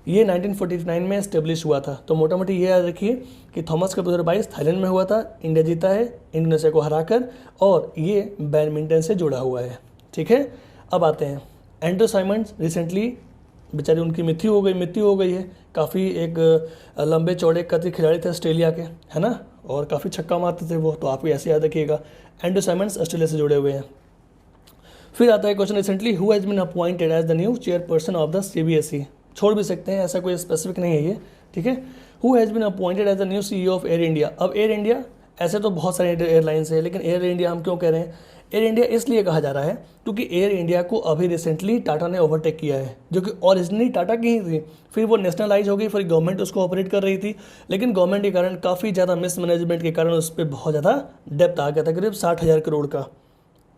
ये 1949 में इस्टेब्लिश हुआ था। तो मोटा मोटी ये याद रखिए कि थॉमस कप 2022 थाईलैंड में हुआ था, इंडिया जीता है इंडोनेशिया को हराकर, और ये बैडमिंटन से जुड़ा हुआ है, ठीक है। अब आते हैं एंड्रू साइमंड्स, रिसेंटली बेचारी उनकी मृत्यु हो गई है। काफ़ी एक लंबे चौड़े कद खिलाड़ी थे ऑस्ट्रेलिया के, है ना, और काफ़ी छक्का मारते थे वो, तो आपको ऐसे याद रखिएगा एंड्रू साइमंड्स ऑस्ट्रेलिया से जुड़े हुए हैं। फिर आता है question recently who has been appointed as the new chairperson of the CBSE। छोड़ भी सकते हैं, ऐसा कोई स्पेसिफिक नहीं है ये, ठीक है। Who has been appointed as the new CEO of Air India. अब एयर इंडिया, ऐसे तो बहुत सारे एयरलाइंस हैं, लेकिन एयर इंडिया हम क्यों कह रहे हैं, एयर इंडिया इसलिए कहा जा रहा है क्योंकि एयर इंडिया को अभी रिसेंटली टाटा ने ओवरटेक किया है, जो कि ओरिजिनली टाटा की ही थी, फिर वो नेशनलाइज हो गई, फिर गवर्नमेंट उसको ऑपरेट कर रही थी, लेकिन गवर्नमेंट के कारण काफ़ी ज़्यादा मिसमैनेजमेंट के कारण उस पर बहुत ज़्यादा डेप्थ आ गया था, करीब 60,000 करोड़ का,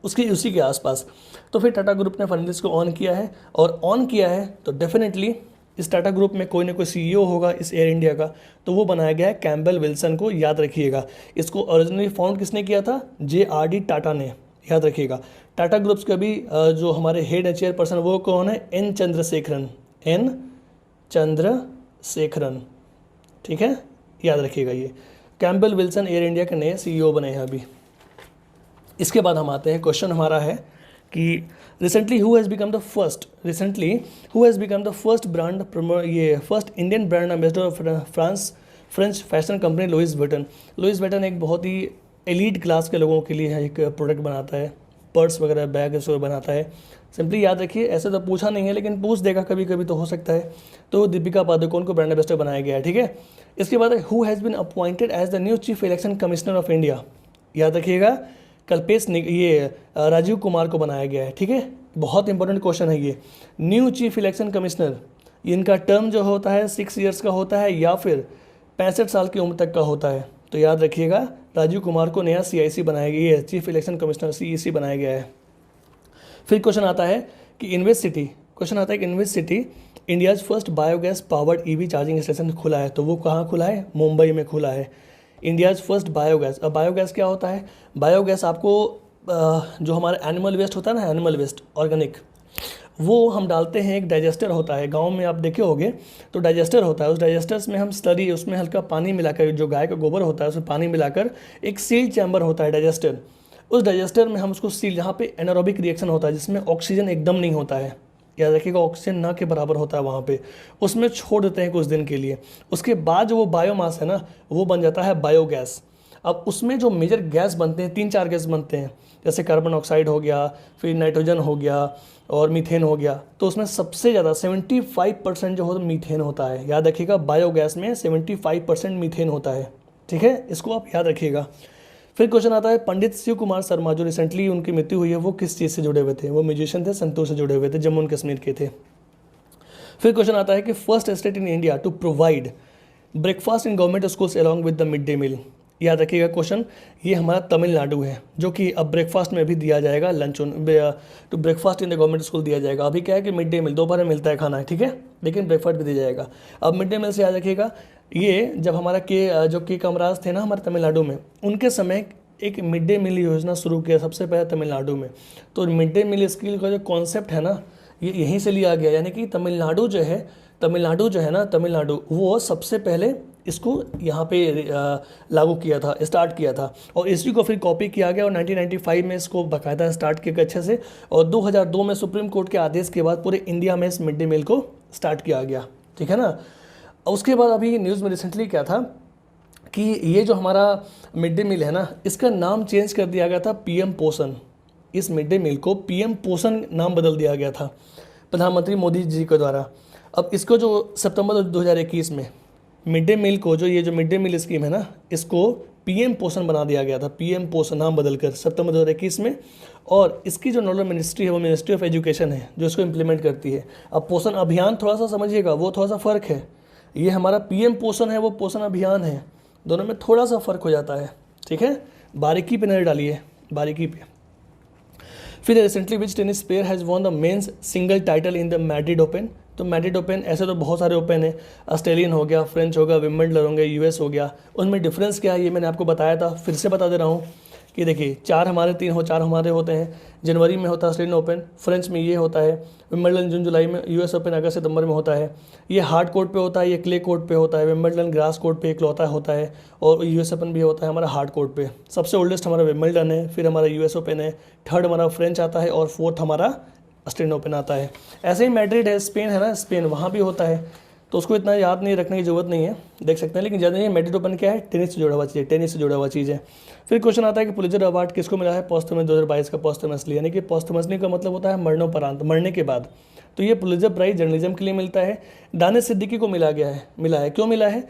उसी के आसपास। तो फिर टाटा ग्रुप ने फाइनली इसको ऑन किया है, और ऑन किया है तो डेफिनेटली इस टाटा ग्रुप में कोई ना कोई CEO होगा इस एयर इंडिया का, तो वो बनाया गया है कैम्बेल विल्सन को, याद रखिएगा। इसको ओरिजिनली फाउंड किसने किया था, JRD टाटा ने, याद रखिएगा। टाटा ग्रुप्स के भी जो हमारे हेड चेयरपर्सन वो कौन है, N चंद्रशेखरन, ठीक है, याद रखिएगा। ये कैम्बेल विल्सन एयर इंडिया के नए CEO बने हैं अभी। इसके बाद हम आते हैं, क्वेश्चन हमारा है कि recently who has become the first brand ये first Indian brand ambassador of French fashion company Louis Vuitton एक बहुत ही एलीट क्लास के लोगों के लिए एक प्रोडक्ट बनाता है, पर्स वगैरह बैग इसको बनाता है। सिंपली याद रखिए, ऐसे तो पूछा नहीं है लेकिन पूछ देगा कभी कभी तो हो सकता है। तो दीपिका पादुकोण को ब्रांड एम्बेसडर बनाया गया है, ठीक है। इसके बाद who has been appointed as the new chief election commissioner of India. याद रखिएगा ये राजीव कुमार को बनाया गया है, ठीक है। बहुत इंपॉर्टेंट क्वेश्चन है ये। न्यू चीफ इलेक्शन कमिश्नर, इनका टर्म जो होता है 6 ईयर्स का होता है या फिर 65 साल की उम्र तक का होता है, तो याद रखिएगा राजीव कुमार को नया CIC बनाया गया है, चीफ इलेक्शन कमिश्नर CEC बनाया गया है। फिर क्वेश्चन आता है कि in which city India's first biogas powered EV charging station खुला है, तो वो कहाँ खुला है? मुंबई में खुला है इंडियाज़ फर्स्ट बायोगैस। अब बायोगैस क्या होता है? बायोगैस आपको जो हमारा एनिमल वेस्ट होता है ना, एनिमल वेस्ट ऑर्गेनिक, वो हम डालते हैं, एक डाइजेस्टर होता है, गांव में आप देखे होंगे तो डाइजेस्टर होता है, उस डाइजेस्टर्स में हम स्लरी, उसमें हल्का पानी मिलाकर, जो गाय का गोबर होता है उसमें पानी मिलाकर, एक सील चैम्बर होता है डाइजेस्टर, उस डाइजेस्टर में हम उसको सील, जहाँ पे एनारोबिक रिएक्शन होता है जिसमें ऑक्सीजन एकदम नहीं होता है, याद रखिएगा ऑक्सीजन ना के बराबर होता है वहाँ पे, उसमें छोड़ देते हैं कुछ दिन के लिए। उसके बाद जो वो बायोमास है ना, वो बन जाता है बायोगैस। अब उसमें जो मेजर गैस बनते हैं, 3-4 गैस बनते हैं, जैसे कार्बन ऑक्साइड हो गया, फिर नाइट्रोजन हो गया और मीथेन हो गया। तो उसमें सबसे ज़्यादा 75% जो होता है मीथेन होता है। याद रखिएगा बायोगैस में 75% मीथेन होता है, ठीक है, इसको आप याद रखिएगा। फिर क्वेश्चन आता है पंडित शिव कुमार शर्मा, जो रिसेंटली उनकी मृत्यु हुई है, वो किस चीज़ से जुड़े हुए थे? वो म्यूजिशियन थे, संतूर से जुड़े हुए थे, जम्मू एंड कश्मीर के थे। फिर क्वेश्चन आता है कि first state in India to provide breakfast in government schools along with the mid day meal. याद रखिएगा क्वेश्चन, ये हमारा तमिलनाडु है, जो कि अब ब्रेकफास्ट में भी दिया जाएगा, lunch to breakfast in the government school दिया जाएगा। अभी क्या है कि मिड डे मील दोपहर में मिलता है खाना, ठीक है, लेकिन ब्रेकफास्ट भी दिया जाएगा। अब मिड डे मील से याद रखिएगा, ये जब हमारा जो के कामराज थे ना हमारे तमिलनाडु में, उनके समय एक मिड डे मील योजना शुरू किया सबसे पहले तमिलनाडु में। तो मिड डे मील स्कीम का जो कॉन्सेप्ट है ना, ये यहीं से लिया गया, यानी कि तमिलनाडु जो है ना, तमिलनाडु वो सबसे पहले इसको यहाँ पे लागू किया था, स्टार्ट किया था, और इसी को फिर कॉपी किया गया और 1995 में इसको बाकायदा स्टार्ट किया अच्छे से, और 2002 में सुप्रीम कोर्ट के आदेश के बाद पूरे इंडिया में इस मिड डे मील को स्टार्ट किया गया, ठीक है ना। उसके बाद अभी न्यूज़ में रिसेंटली क्या था कि ये जो हमारा मिड डे मील है ना, इसका नाम चेंज कर दिया गया था PM पोषण। इस मिड डे मील को PM पोषण नाम बदल दिया गया था प्रधानमंत्री मोदी जी के द्वारा। अब इसको जो सितंबर 2021 में मिड डे मील को, जो ये जो मिड डे मील स्कीम है ना, इसको PM पोषण बना दिया गया था, PM पोषण नाम बदलकर सितंबर 2021 में। और इसकी जो नोडल मिनिस्ट्री है वो मिनिस्ट्री ऑफ एजुकेशन है, जो इसको इम्प्लीमेंट करती है। अब पोषण अभियान थोड़ा सा समझिएगा, वो थोड़ा सा फ़र्क है, ये हमारा PM पोषण है, वो पोषण अभियान है, दोनों में थोड़ा सा फ़र्क हो जाता है, ठीक है, बारीकी पे नजर डालिए, बारीकी पे। फिर recently which tennis player has won the men's single title in the Madrid open. तो मैड्रिड ओपन, ऐसे तो बहुत सारे ओपन है, ऑस्ट्रेलियन हो गया, फ्रेंच होगा, विंबलडन होंगे, US हो गया। उनमें डिफरेंस क्या है ये मैंने आपको बताया था, फिर से बता दे रहा हूँ कि देखिए 4 हमारे होते हैं। जनवरी में होता है ऑस्ट्रेलियन ओपन, फ्रेंच में ये होता है, विंबलडन जून जुलाई में, US ओपन अगस्त सितंबर में होता है। ये हार्ड कोर्ट पे होता है, ये क्ले कोर्ट पे होता है। विंबलडन ग्रास कोर्ट पे इकलौता होता है, और US ओपन भी होता है हमारा हार्ड कोर्ट पे। सबसे ओल्डेस्ट हमारा विंबलडन है, फिर हमारा US ओपन है, थर्ड हमारा फ्रेंच आता है, और फोर्थ हमारा ऑस्ट्रेलियन ओपन आता है। ऐसे ही मैड्रिड है, स्पेन है ना, स्पेन वहाँ भी होता है, तो उसको इतना याद नहीं रखने की जरूरत नहीं है, देख सकते हैं। लेकिन ज़्यादा नहीं, मैड्रिड ओपन क्या है, टेनिस से जुड़ा हुआ चीज़ है, टेनिस से जुड़ा हुआ चीज़ है। फिर क्वेश्चन आता है कि पुलित्जर अवार्ड किसको मिला है पोस्टमस 2022 का? पोस्टमसली, यानी कि पोस्टमसली का मतलब होता है मरणोपरांत, मरने के बाद। तो ये पुलित्जर प्राइज जर्नलिज्म के लिए मिलता है। दानिश सिद्दीकी को मिला है, क्यों मिला है?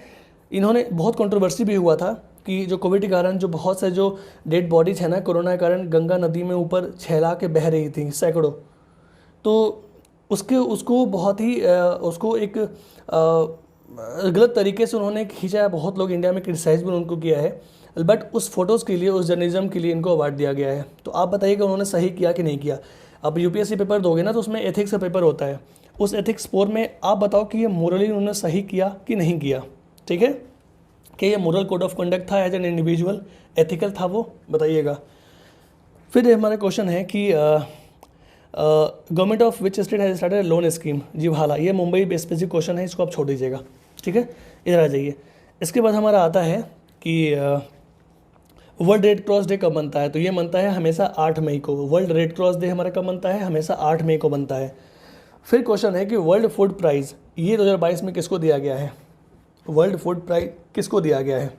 इन्होंने, बहुत कंट्रोवर्सी भी हुआ था कि जो कोविड के कारण जो बहुत से जो डेड बॉडीज है ना, कोरोना के कारण गंगा नदी में ऊपर छहला के बह रही थी सैकड़ों, तो उसको बहुत ही उसको एक गलत तरीके से उन्होंने खींचा है। बहुत लोग इंडिया में क्रिटिसाइज भी उनको किया है, बट उस फोटोज़ के लिए, उस जर्नलिज्म के लिए इनको अवार्ड दिया गया है। तो आप बताइएगा उन्होंने सही किया कि नहीं किया। अब UPSC पेपर दोगे ना, तो उसमें एथिक्स का पेपर होता है, उस एथिक्स स्कोर में आप बताओ कि ये मोरली उन्होंने सही किया कि नहीं किया, ठीक है, कि ये मोरल कोड ऑफ कंडक्ट था, एज एन इंडिविजुअल एथिकल था, वो बताइएगा। फिर हमारा क्वेश्चन है कि government of which state has started loan scheme. जी भाला, ये मुंबई स्पेसिफिक क्वेश्चन है, इसको आप छोड़ दीजिएगा, ठीक है, इधर आ जाइए। इसके बाद हमारा आता है कि वर्ल्ड रेड क्रॉस डे कब बनता है? तो ये बनता है हमेशा 8 मई को। वर्ल्ड रेड क्रॉस डे हमारा कब बनता है? हमेशा 8 मई को बनता है। फिर क्वेश्चन है कि वर्ल्ड फूड प्राइज़ ये 2022 में किसको दिया गया है? वर्ल्ड फूड प्राइज़ किसको दिया गया है?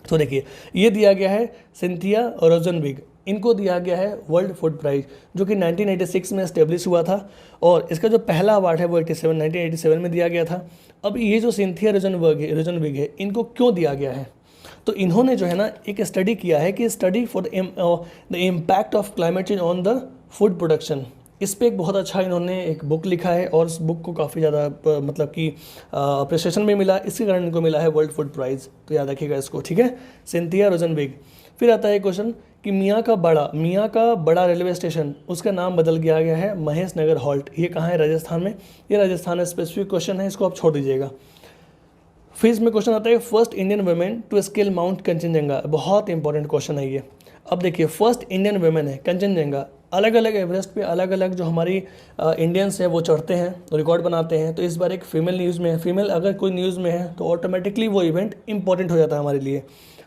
तो देखिए, ये दिया गया है सिंथिया रोजनबर्ग, इनको दिया गया है वर्ल्ड फूड प्राइज़, जो कि 1986 में एस्टेब्लिश हुआ था, और इसका जो पहला अवार्ड है वो 1987 में दिया गया था। अब ये जो सिंथिया रोजनबर्ग है, इनको क्यों दिया गया है? तो इन्होंने जो है ना एक स्टडी किया है कि study for the impact of climate change on the food production. इस पे एक बहुत अच्छा इन्होंने एक बुक लिखा है और उस बुक को काफ़ी ज़्यादा मतलब कि अप्रिसिएशन भी मिला, इसके कारण इनको मिला है वर्ल्ड फूड प्राइज़। तो याद रखिएगा इसको, ठीक है, सिंथिया रोजनबेग। फिर आता है क्वेश्चन कि मियाँ का बड़ा रेलवे स्टेशन, उसका नाम बदल गया गया है महेश नगर हॉल्ट। ये कहाँ है? राजस्थान में। ये राजस्थान में स्पेसिफिक क्वेश्चन है, इसको आप छोड़ दीजिएगा। फिर इसमें क्वेश्चन आता है first Indian women to scale mount Kangchenjunga. बहुत इंपॉर्टेंट क्वेश्चन है ये। अब देखिए, फर्स्ट इंडियन वुमेन है कंचनजंगा। अलग अलग एवरेस्ट पे अलग अलग जो हमारी इंडियंस हैं वो चढ़ते हैं, रिकॉर्ड बनाते हैं। तो इस बार एक फीमेल न्यूज़ में है। फीमेल अगर कोई न्यूज़ में है तो ऑटोमेटिकली वो इवेंट इंपॉर्टेंट हो जाता है हमारे लिए।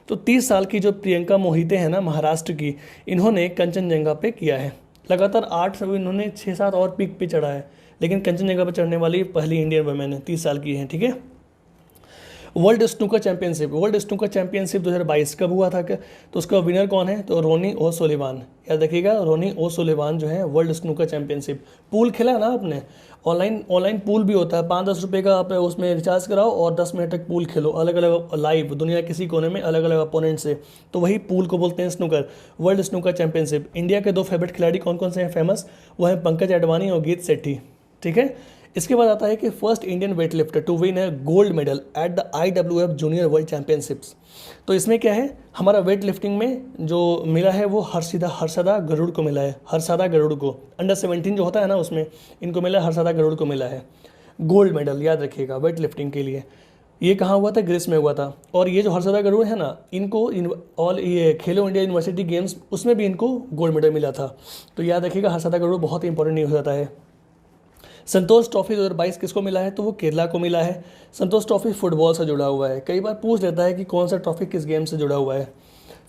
तो 30 साल की जो प्रियंका मोहिते हैं ना, महाराष्ट्र की, इन्होंने कंचनजंगा पे किया है। लगातार 8 इन्होंने 6-7 और पीक पे चढ़ा है, लेकिन कंचनजंगा पे चढ़ने वाली पहली इंडियन वुमेन है, 30 साल की है, ठीक है। वर्ल्ड स्नूकर चैंपियनशिप 2022 कब हुआ था? तो उसका विनर कौन है? तो रोनी ओ सोलिवान। याद रखिएगा, रोनी ओ सोलिवान जो है वर्ल्ड स्नूकर चैंपियनशिप। पूल खेला ना आपने, ऑनलाइन पूल भी होता है। 5-10 रुपये का आप उसमें रिचार्ज कराओ और 10 मिनट तक पूल खेलो, अलग अलग लाइव, दुनिया किसी कोने में अलग अलग अपोनेंट से। तो वही पूल को बोलते हैं snooker, world snooker championship. India के 2 फेवरेट खिलाड़ी कौन कौन से हैं फेमस? वो है पंकज अडवाणी और गीत सेट्टी, ठीक है। इसके बाद आता है कि first Indian weightlifter to win has gold medal at the IWF junior world championships. तो इसमें क्या है, हमारा वेट लिफ्टिंग में जो मिला है वो हर्षदा गरुड़ को मिला है। हर्षदा गरुड़ को, अंडर 17 जो होता है ना, उसमें इनको मिला है, हर्षदा गरुड़ को मिला है गोल्ड मेडल। याद रखिएगा, वेट लिफ्टिंग के लिए। ये कहाँ हुआ था? ग्रीस में हुआ था। और ये जो हर्षदा गरुड़ है ना, इनको ये खेलो इंडिया यूनिवर्सिटी गेम्स, उसमें भी इनको गोल्ड मेडल मिला था। तो याद रखिएगा, हर्षदा गरुड़ बहुत ही इंपॉर्टेंट न्यूज़ होता है। संतोष ट्रॉफी 2022 किसको मिला है? तो वो केरला को मिला है। संतोष ट्रॉफी फुटबॉल से जुड़ा हुआ है। कई बार पूछ लेता है कि कौन सा ट्रॉफी किस गेम से जुड़ा हुआ है।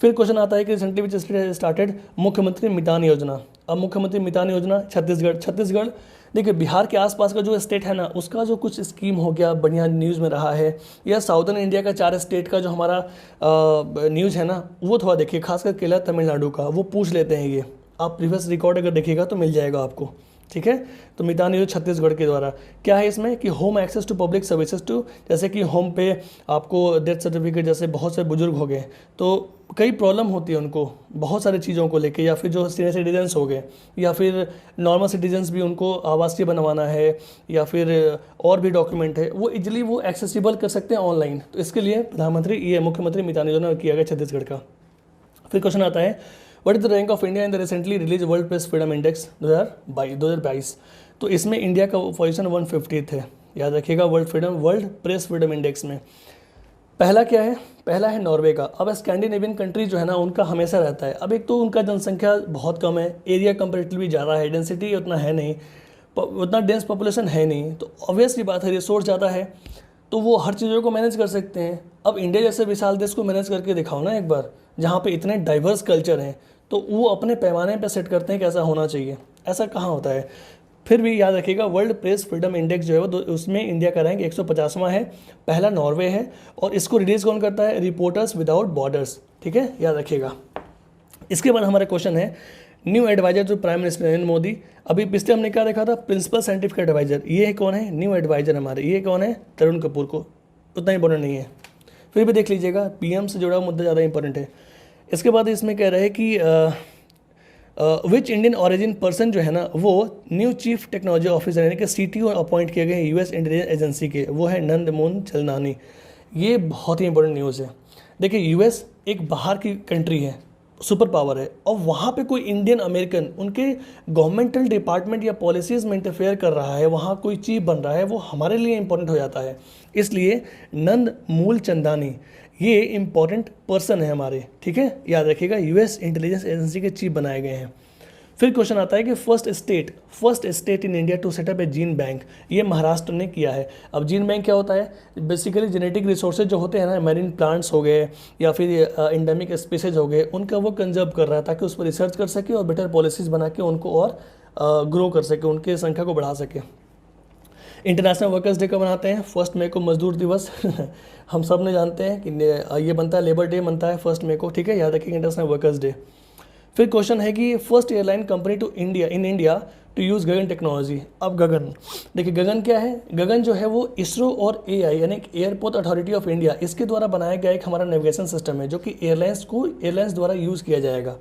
फिर क्वेश्चन आता है कि रिसेंटली विच स्टार्टेड मुख्यमंत्री मितान योजना। अब मुख्यमंत्री मितान योजना छत्तीसगढ़ देखिए, बिहार के आसपास का जो स्टेट है ना, उसका जो कुछ स्कीम हो गया, बढ़िया न्यूज़ में रहा है। या साउदर्न इंडिया का 4 स्टेट का जो हमारा न्यूज़ है ना, वो थोड़ा देखिए, खासकर केरला तमिलनाडु का, वो पूछ लेते हैं। ये आप प्रीवियस रिकॉर्ड अगर देखिएगा तो मिल जाएगा आपको, ठीक है। तो मितान योजना छत्तीसगढ़ के द्वारा क्या है इसमें कि home access to public services to, जैसे कि होम पे आपको डेथ सर्टिफिकेट, जैसे बहुत से बुजुर्ग हो गए तो कई प्रॉब्लम होती है उनको बहुत सारी चीज़ों को लेके, या फिर जो सीनियर सिटीजन्स हो गए, या फिर नॉर्मल सिटीजन्स भी, उनको आवासीय बनवाना है, या फिर और भी डॉक्यूमेंट है, वो इजीली वो एक्सेसिबल कर सकते हैं ऑनलाइन। तो इसके लिए प्रधानमंत्री ये मुख्यमंत्री मितान योजना किया गया छत्तीसगढ़ का। फिर क्वेश्चन आता है what is the rank of India in the recently release world press freedom index 2022। तो इसमें इंडिया का पोजीशन 150 है। याद रखिएगा, वर्ल्ड प्रेस फ्रीडम इंडेक्स में पहला क्या है? पहला है नॉर्वे का। अब स्कैंडिनेवियन कंट्री जो है ना, उनका हमेशा रहता है। अब एक तो उनका जनसंख्या बहुत कम है, एरिया कंपेरेटिवली ज़्यादा है, डेंसिटी उतना है नहीं, उतना डेंस पॉपुलेशन है नहीं, तो ऑब्वियस की बात है, रिसोर्स ज़्यादा है, तो वो हर चीज़ों को मैनेज कर सकते हैं। अब इंडिया जैसे विशाल देश को मैनेज करके दिखाओ ना एक बार, जहाँ पे इतने डाइवर्स कल्चर हैं, तो वो अपने पैमाने पे सेट करते हैं कैसा होना चाहिए। ऐसा कहाँ होता है। फिर भी याद रखिएगा, वर्ल्ड प्रेस फ्रीडम इंडेक्स जो है वो उसमें इंडिया का रैंक 150वां है। पहला नॉर्वे है, और इसको रिलीज़ कौन करता है? रिपोर्टर्स विदाउट बॉर्डर्स, ठीक है, याद रखिएगा। इसके बाद हमारा क्वेश्चन है new adviser to prime minister Narendra Modi. अभी पिछले हमने क्या देखा था? प्रिंसिपल साइंटिफिक एडवाइजर, ये कौन है? न्यू एडवाइजर हमारे, ये कौन है? तरुण कपूर को, उतना इंपॉर्टेंट नहीं है, फिर भी देख लीजिएगा, पीएम से जुड़ा हुआ मुद्दा ज़्यादा इंपॉर्टेंट है। इसके बाद इसमें कह रहे हैं कि विच इंडियन ऑरिजिन पर्सन जो है ना, वो न्यू चीफ टेक्नोलॉजी ऑफिसर यानी कि CTO अपॉइंट किए गए यूएस इंटेलिजेंस एजेंसी के, वो है नंदमोहन चलनानी। ये बहुत ही इंपॉर्टेंट न्यूज़ है। देखिए, यूएस एक बाहर की कंट्री है, सुपर पावर है, और वहाँ पे कोई इंडियन अमेरिकन उनके गवर्नमेंटल डिपार्टमेंट या पॉलिसीज़ में इंटरफेयर कर रहा है, वहाँ कोई चीफ बन रहा है, वो हमारे लिए इंपॉर्टेंट हो जाता है। इसलिए नंदमूल चंदानी ये इंपॉर्टेंट पर्सन है हमारे, ठीक है, याद रखिएगा, यूएस इंटेलिजेंस एजेंसी के चीफ बनाए गए हैं। फिर क्वेश्चन आता है कि first state in India to set up a gene bank, ये महाराष्ट्र ने किया है। अब जीन बैंक क्या होता है? बेसिकली जेनेटिक रिसोर्सेज जो होते हैं ना, मैरीन प्लांट्स हो गए या फिर एंडेमिक स्पीसीज हो गए, उनका वो कंजर्व कर रहा है ताकि उस पर रिसर्च कर सके और बेटर पॉलिसीज़ बना के उनको और ग्रो कर सके, उनके संख्या को बढ़ा सके। इंटरनेशनल वर्कर्स डे कब मनाते हैं? 1 मई को मजदूर दिवस हम सब ने जानते हैं कि ये बनता है, लेबर डे बनता है 1 मई को, ठीक है, याद रखिएगा, इंटरनेशनल वर्कर्स डे। फिर क्वेश्चन है कि first airline company in India to use Gagan technology. अब गगन, देखिए गगन क्या है? गगन जो है वो इसरो और AI यानी एयरपोर्ट अथॉरिटी ऑफ इंडिया, इसके द्वारा बनाया गया एक हमारा नेविगेशन सिस्टम है, जो कि एयरलाइंस द्वारा यूज़ किया जाएगा।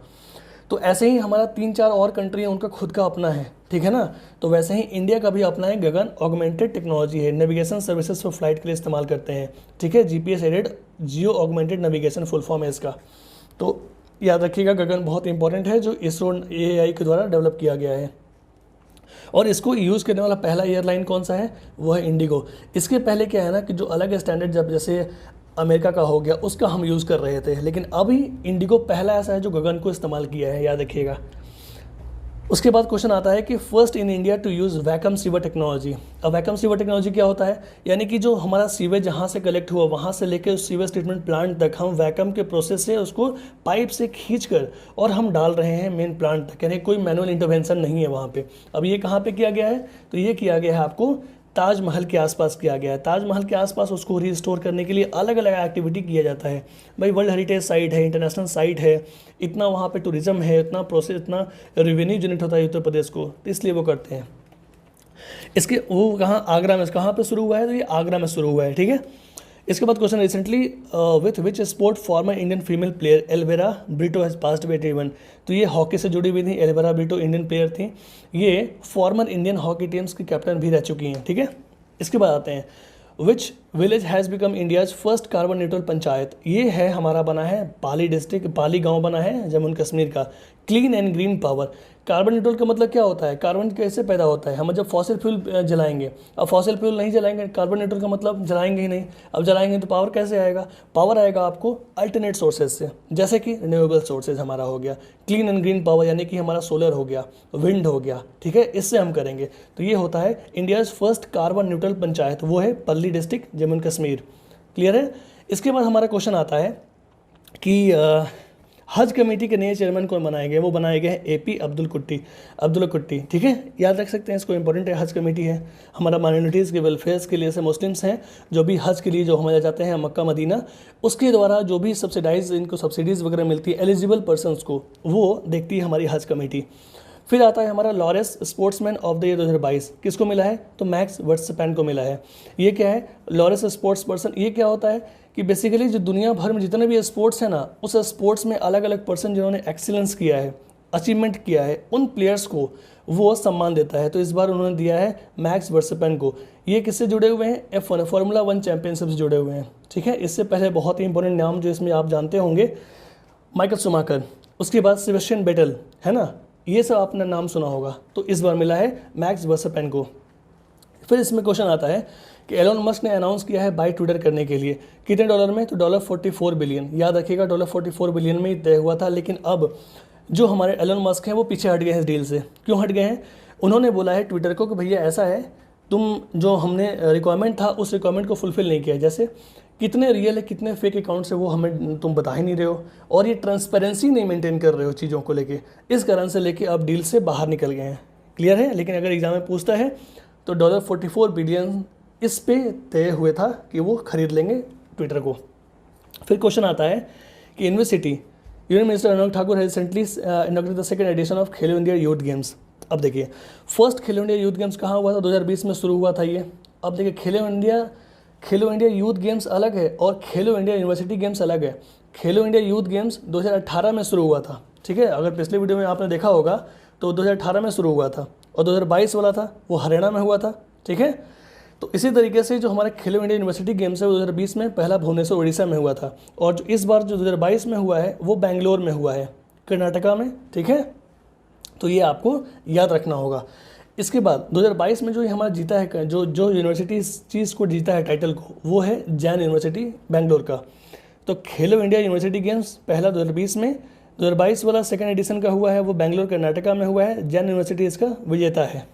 तो ऐसे ही हमारा 3-4 और कंट्री है, उनका खुद का अपना है, ठीक है ना। तो वैसे ही इंडिया का भी अपना है गगन ऑगमेंटेड टेक्नोलॉजी है, नेविगेशन सर्विसेज फॉर फ्लाइट के लिए इस्तेमाल करते हैं, ठीक है। GPS aided geo augmented navigation full form है इसका। तो याद रखिएगा गगन बहुत इंपॉर्टेंट है, जो इसरो एआई के द्वारा डेवलप किया गया है। और इसको यूज़ करने वाला पहला एयरलाइन कौन सा है, वो है इंडिगो। इसके पहले क्या है ना कि जो अलग स्टैंडर्ड जब जैसे अमेरिका का हो गया उसका हम यूज़ कर रहे थे, लेकिन अभी इंडिगो पहला ऐसा है जो गगन को इस्तेमाल किया है, याद रखिएगा। उसके बाद क्वेश्चन आता है कि first in India to use vacuum sewer technology. अब वैक्यूम सीवर टेक्नोलॉजी क्या होता है, यानी कि जो हमारा सीवेज जहाँ से कलेक्ट हुआ वहाँ से लेकर उस सीवेज ट्रीटमेंट प्लांट तक हम वैक्यूम के प्रोसेस से उसको पाइप से खींच कर और हम डाल रहे हैं मेन प्लांट तक, यानी कोई मैनुअल इंटरवेंशन नहीं है वहाँ पे। अब ये कहाँ पे किया गया है, तो ये किया गया है आपको ताजमहल के आसपास किया गया है। ताजमहल के आसपास उसको रिस्टोर करने के लिए अलग अलग एक्टिविटी किया जाता है। भाई वर्ल्ड हेरिटेज साइट है, इंटरनेशनल साइट है, इतना वहाँ पे टूरिज्म है, इतना प्रोसेस, इतना रेवेन्यू जनरेट होता है उत्तर प्रदेश को, तो इसलिए वो करते हैं। इसके वो कहाँ, आगरा में, कहाँ पे शुरू हुआ है, तो ये आगरा में शुरू हुआ है, ठीक है। इसके बाद question, recently with which sport former Indian female player Elvera Britto has passed away at 81। तो ये हॉकी से जुड़ी हुई थी, एल्वेरा ब्रिटो इंडियन प्लेयर थी, ये फॉर्मर इंडियन हॉकी टीम्स की कैप्टन भी रह चुकी हैं, ठीक है। इसके बाद आते हैं, which village has become India's first carbon neutral panchayat. ये है हमारा बना है पाली डिस्ट्रिक्ट, पाली गांव बना है जम्मू कश्मीर का। Clean and green power, carbon neutral का मतलब क्या होता है, कार्बन कैसे पैदा होता है, हम जब फॉसिल फ्यूल जलाएंगे, अब फॉसिल फ्यूल नहीं जलाएंगे, कार्बन न्यूट्रल का मतलब जलाएंगे ही नहीं, अब जलाएंगे तो पावर कैसे आएगा, पावर आएगा आपको अल्टरनेट सोर्सेज से, जैसे कि रिन्यूएबल सोर्सेज हमारा हो गया, क्लीन एंड ग्रीन पावर यानी कि हमारा सोलर हो गया, विंड हो गया, ठीक है, इससे हम करेंगे। तो ये होता है India's first carbon neutral panchayat, वो है पल्ली डिस्ट्रिक्ट जम्मू कश्मीर। क्लियर है। इसके बाद हमारा क्वेश्चन आता है कि हज कमेटी के नए चेयरमैन कौन बनाए गए, वो बनाए गए हैं एपी अब्दुल कुट्टी, ठीक है, याद रख सकते हैं इसको, इंपॉर्टेंट है। हज कमेटी है हमारा माइनॉरिटीज़ के वेलफेयर्स के लिए, से मुस्लिम्स हैं जो भी हज के लिए जो हमारे जाते हैं मक्का मदीना, उसके द्वारा जो भी सब्सिडाइज इनको सब्सिडीज़ वगैरह मिलती है एलिजिबल पर्सनस को, वो देखती है हमारी हज कमेटी। फिर आता है हमारा Lawrence sportsman of the year 2022, किसको मिला है, तो मैक्स वर्स्टपेन को मिला है। ये क्या है लॉरेंस स्पोर्ट्स पर्सन, ये क्या होता है कि बेसिकली जो दुनिया भर में जितने भी स्पोर्ट्स हैं ना, उस स्पोर्ट्स में अलग अलग पर्सन जिन्होंने एक्सीलेंस किया है, अचीवमेंट किया है, उन प्लेयर्स को वो सम्मान देता है। तो इस बार उन्होंने दिया है मैक्स वर्स्टपेन को। ये किससे जुड़े हुए हैं, F1 फार्मूला 1 चैंपियनशिप से जुड़े हुए हैं, ठीक है। इससे पहले बहुत ही इंपॉर्टेंट नाम जो इसमें आप जानते होंगे, माइकल शुमाकर, उसके बाद सेबेस्टियन बेटल, है ना, ये सब आपने नाम सुना होगा। तो इस बार मिला है मैक्स वर्स्टपेन को। फिर इसमें क्वेश्चन आता है कि एलोन मस्क ने अनाउंस किया है बाय ट्विटर करने के लिए, कितने डॉलर में, तो $44 बिलियन। याद रखिएगा $44 बिलियन में ही तय हुआ था, लेकिन अब जो हमारे एलोन मस्क हैं वो पीछे हट गए हैं इस डील से। क्यों हट गए हैं, उन्होंने बोला है ट्विटर को कि भैया ऐसा है, तुम जो हमने रिक्वायरमेंट था उस रिक्वायरमेंट को फुलफिल नहीं किया, जैसे कितने रियल है कितने फेक अकाउंट्स है वो हमें तुम बता ही नहीं रहे हो, और ये ट्रांसपेरेंसी नहीं मेंटेन कर रहे हो चीज़ों को लेके, इस कारण से लेके अब डील से बाहर निकल गए हैं। क्लियर है। लेकिन अगर एग्जाम में पूछता है तो $44 बिलियन इस पे तय हुए था कि वो खरीद लेंगे ट्विटर को। फिर क्वेश्चन आता है कि university, union minister Anurag Thakur has recently inaugurated the second edition of Khelo India youth games. अब देखिए फर्स्ट खेलो इंडिया यूथ गेम्स कहाँ हुआ था, 2020 में शुरू हुआ था ये। अब देखिए खेलो इंडिया यूथ गेम्स अलग है और खेलो इंडिया यूनिवर्सिटी गेम्स अलग है। खेलो इंडिया यूथ गेम्स 2018 में शुरू हुआ था, ठीक है। अगर पिछले वीडियो में आपने देखा होगा तो 2018 में शुरू हुआ था, और 2022 वाला था वो हरियाणा में हुआ था, ठीक है। तो इसी तरीके से जो हमारे खेलो इंडिया यूनिवर्सिटी गेम्स है वो 2020 में पहला भुवनेश्वर उड़ीसा में हुआ था, और जो इस बार जो 2022 में हुआ है वो बेंगलोर में हुआ है, कर्नाटका में, ठीक है। तो ये आपको याद रखना होगा। इसके बाद 2022 में जो हमारा जीता है, जो यूनिवर्सिटी इस चीज़ को जीता है टाइटल को, वो है जैन यूनिवर्सिटी बेंगलोर का। तो खेलो इंडिया यूनिवर्सिटी गेम्स पहला 2020 में, 2022 वाला सेकंड एडिशन का हुआ है वो बेंगलोर कर्नाटका में हुआ है, जैन यूनिवर्सिटी इसका विजेता है,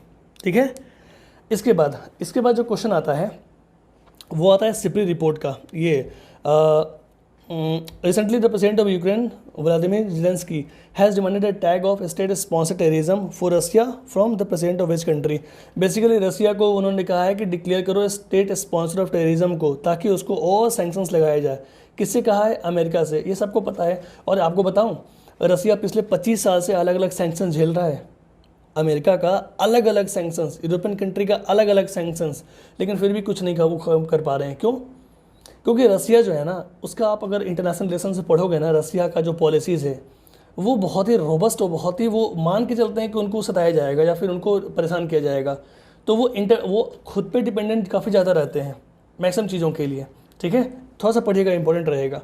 ठीक है। इसके बाद जो क्वेश्चन आता है वो आता है सिप्री रिपोर्ट का। ये recently the president of Ukraine Vladimir Zelensky has demanded a tag of state sponsor terrorism for Russia from the president of which country. Basically Russia को उन्होंने कहा है कि डिक्लेयर करो स्टेट स्पॉन्सर ऑफ टेररिज्म को, ताकि उसको और सैंक्शंस लगाए जाए। किससे कहा है, अमेरिका से, ये सबको पता है। और आपको बताऊं रशिया पिछले 25 साल से अलग अलग सैंक्शन झेल रहा है, अमेरिका का अलग अलग सैंक्शंस, यूरोपियन कंट्री का अलग अलग सैंक्शंस, लेकिन फिर भी कुछ नहीं कर पा रहे हैं। क्यों? क्योंकि रसिया जो है ना, उसका आप अगर इंटरनेशनल रिलेशन से पढ़ोगे ना, रसिया का जो पॉलिसीज़ है वो बहुत ही रोबस्ट और बहुत ही वो मान के चलते हैं कि उनको सताया जाएगा या फिर उनको परेशान किया जाएगा, तो वो खुद पे डिपेंडेंट काफ़ी ज़्यादा रहते हैं मैक्सिमम चीज़ों के लिए। ठीक है, थोड़ा सा पढ़िएगा, इंपॉर्टेंट रहेगा।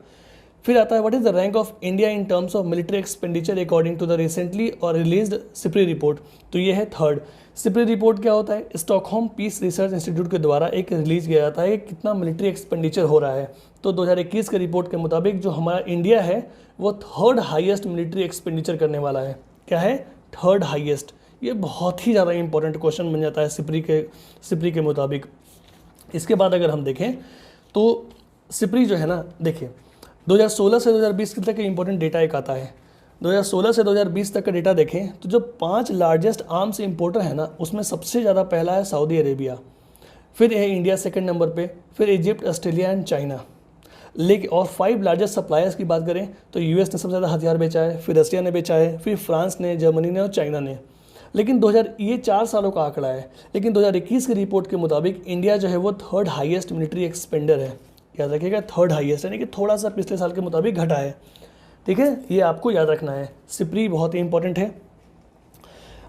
फिर आता है what is the rank of India in terms of military expenditure according to the recently और रिलीज्ड सिप्री रिपोर्ट। तो ये है थर्ड। सिप्री रिपोर्ट क्या होता है? स्टॉकहोम पीस रिसर्च इंस्टीट्यूट के द्वारा एक रिलीज किया जाता है कितना मिलिट्री एक्सपेंडिचर हो रहा है। तो 2021 के रिपोर्ट के मुताबिक जो हमारा इंडिया है वो थर्ड हाईएस्ट मिलिट्री एक्सपेंडिचर करने वाला है। क्या है? Third highest. ये बहुत ही ज़्यादा इंपॉर्टेंट क्वेश्चन बन जाता है सिप्री के मुताबिक। इसके बाद अगर हम देखें तो सिप्री जो है ना, देखिए 2016 से 2020 तक इंपॉर्टेंट डेटा एक आता है। 2016 से 2020 तक का डेटा देखें तो जो 5 लार्जेस्ट आर्म्स इंपोर्टर है ना, उसमें सबसे ज़्यादा पहला है सऊदी अरेबिया, फिर है इंडिया सेकंड नंबर पे, फिर इजिप्ट, ऑस्ट्रेलिया एंड चाइना। लेकिन और 5 लार्जेस्ट सप्लायर्स की बात करें तो यूएस ने सबसे ज़्यादा हथियार बेचा है, फिर रशिया ने बेचा है, फिर फ्रांस ने, जर्मनी ने और चाइना ने। लेकिन ये 4 सालों का आंकड़ा है। लेकिन 2021 की रिपोर्ट के मुताबिक इंडिया जो है वो थर्ड हाईएस्ट मिलिट्री एक्सपेंडर है। याद रखिएगा, थर्ड हाईएस्ट, यानी कि थोड़ा सा पिछले साल के मुताबिक घटा है। ठीक है, ये आपको याद रखना है। सिप्री बहुत ही इंपॉर्टेंट है।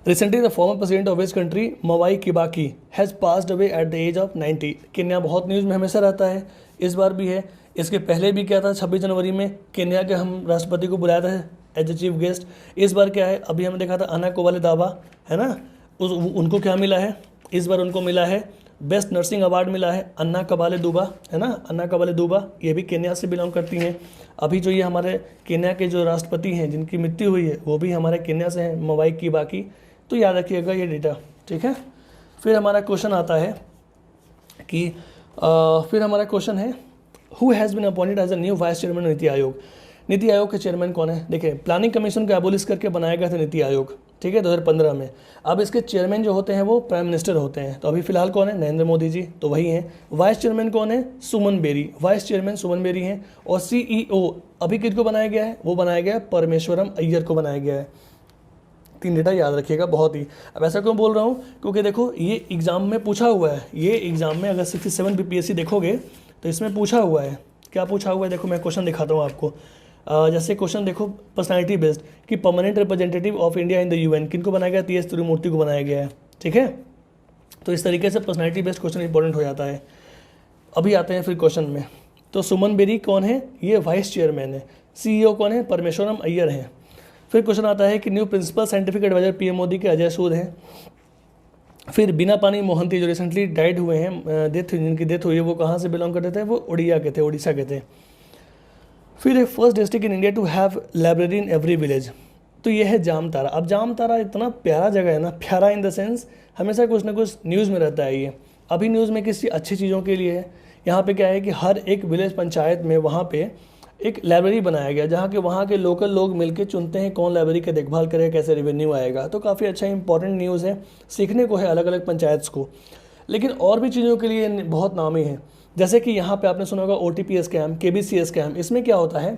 Recently the former president of which country Mwai Kibaki has passed away at the age of 90। Kenya बहुत न्यूज़ में हमेशा रहता है, इस बार भी है। इसके पहले भी क्या था, 26 जनवरी में केन्या के हम राष्ट्रपति को बुलाया था एज ए चीफ गेस्ट। इस बार क्या है, अभी हमने देखा था अन्ना कोवाले दाबा, है ना, उनको क्या मिला है इस बार? उनको मिला है बेस्ट नर्सिंग अवार्ड मिला है अन्ना कबाले दुबा, है ना, अन्ना कबाले दुबा। ये भी केन्या से बिलोंग करती हैं। अभी जो ये हमारे केन्या के जो राष्ट्रपति हैं जिनकी मृत्यु हुई है वो भी हमारे केन्या से हैं, मवाई किबाकी। तो याद रखिएगा ये डेटा। ठीक है, फिर हमारा क्वेश्चन आता है कि फिर हमारा क्वेश्चन है who has been appointed as a new vice chairman NITI Aayog. NITI Aayog के चेयरमैन कौन है? देखिए, प्लानिंग कमीशन को एबोलिश करके बनाया गया था नीति आयोग, ठीक है, 2015 में। अब इसके चेयरमैन जो होते हैं वो प्राइम मिनिस्टर होते हैं। तो अभी फिलहाल कौन है? नरेंद्र मोदी जी, तो वही हैं। वाइस चेयरमैन कौन है? सुमन बेरी, वाइस चेयरमैन सुमन बेरी हैं। और CEO अभी किसको बनाया गया है? वो बनाया गया है परमेश्वरम अय्यर को बनाया गया है। 3 डेटा याद रखिएगा बहुत ही। अब ऐसा क्यों बोल रहा हूँ? क्योंकि देखो ये एग्जाम में पूछा हुआ है। ये एग्जाम में अगर 67 BPSC देखोगे तो इसमें पूछा हुआ है। क्या पूछा हुआ है? देखो मैं क्वेश्चन दिखाता हूँ आपको। जैसे क्वेश्चन देखो, पर्सनालिटी बेस्ड कि permanent representative of India in the UN किनको बनाया गया? TS तिरुमूर्ति को बनाया गया है। ठीक है, तो इस तरीके से पर्सनालिटी बेस्ड क्वेश्चन इंपॉर्टेंट हो जाता है। अभी आते हैं फिर क्वेश्चन में। तो सुमन बेरी कौन है? ये वाइस चेयरमैन है। CEO कौन है? परमेश्वरम अय्यर हैं। फिर क्वेश्चन आता है कि new principal scientific adviser PM Modi के अजय सूद हैं। फिर बिना पानी मोहंती जो रिसेंटली डाइड हुए हैं, जिनकी डेथ हुई है, वो कहाँ से बिलोंग करते थे? वो उड़ीसा के थे। फिर एक first district in India to have library in every village, तो ये है जामताड़ा। अब जामताड़ा इतना प्यारा जगह है ना, प्यारा इन द सेंस हमेशा कुछ ना कुछ न्यूज़ में रहता है। ये अभी न्यूज़ में किसी अच्छी चीज़ों के लिए है। यहाँ पे क्या है कि हर एक विलेज पंचायत में वहाँ पे एक लाइब्रेरी बनाया गया, जहाँ के वहाँ के लोकल लोग मिलकर चुनते हैं कौन लाइब्रेरी की देखभाल करे, कैसे रेवेन्यू आएगा। तो काफ़ी अच्छा इंपॉर्टेंट न्यूज़ है, सीखने को है अलग अलग पंचायत को। लेकिन और भी चीज़ों के लिए बहुत नामी है। जैसे कि यहाँ पे आपने सुना होगा OTP स्कैम, KBC स्कैम। इसमें क्या होता है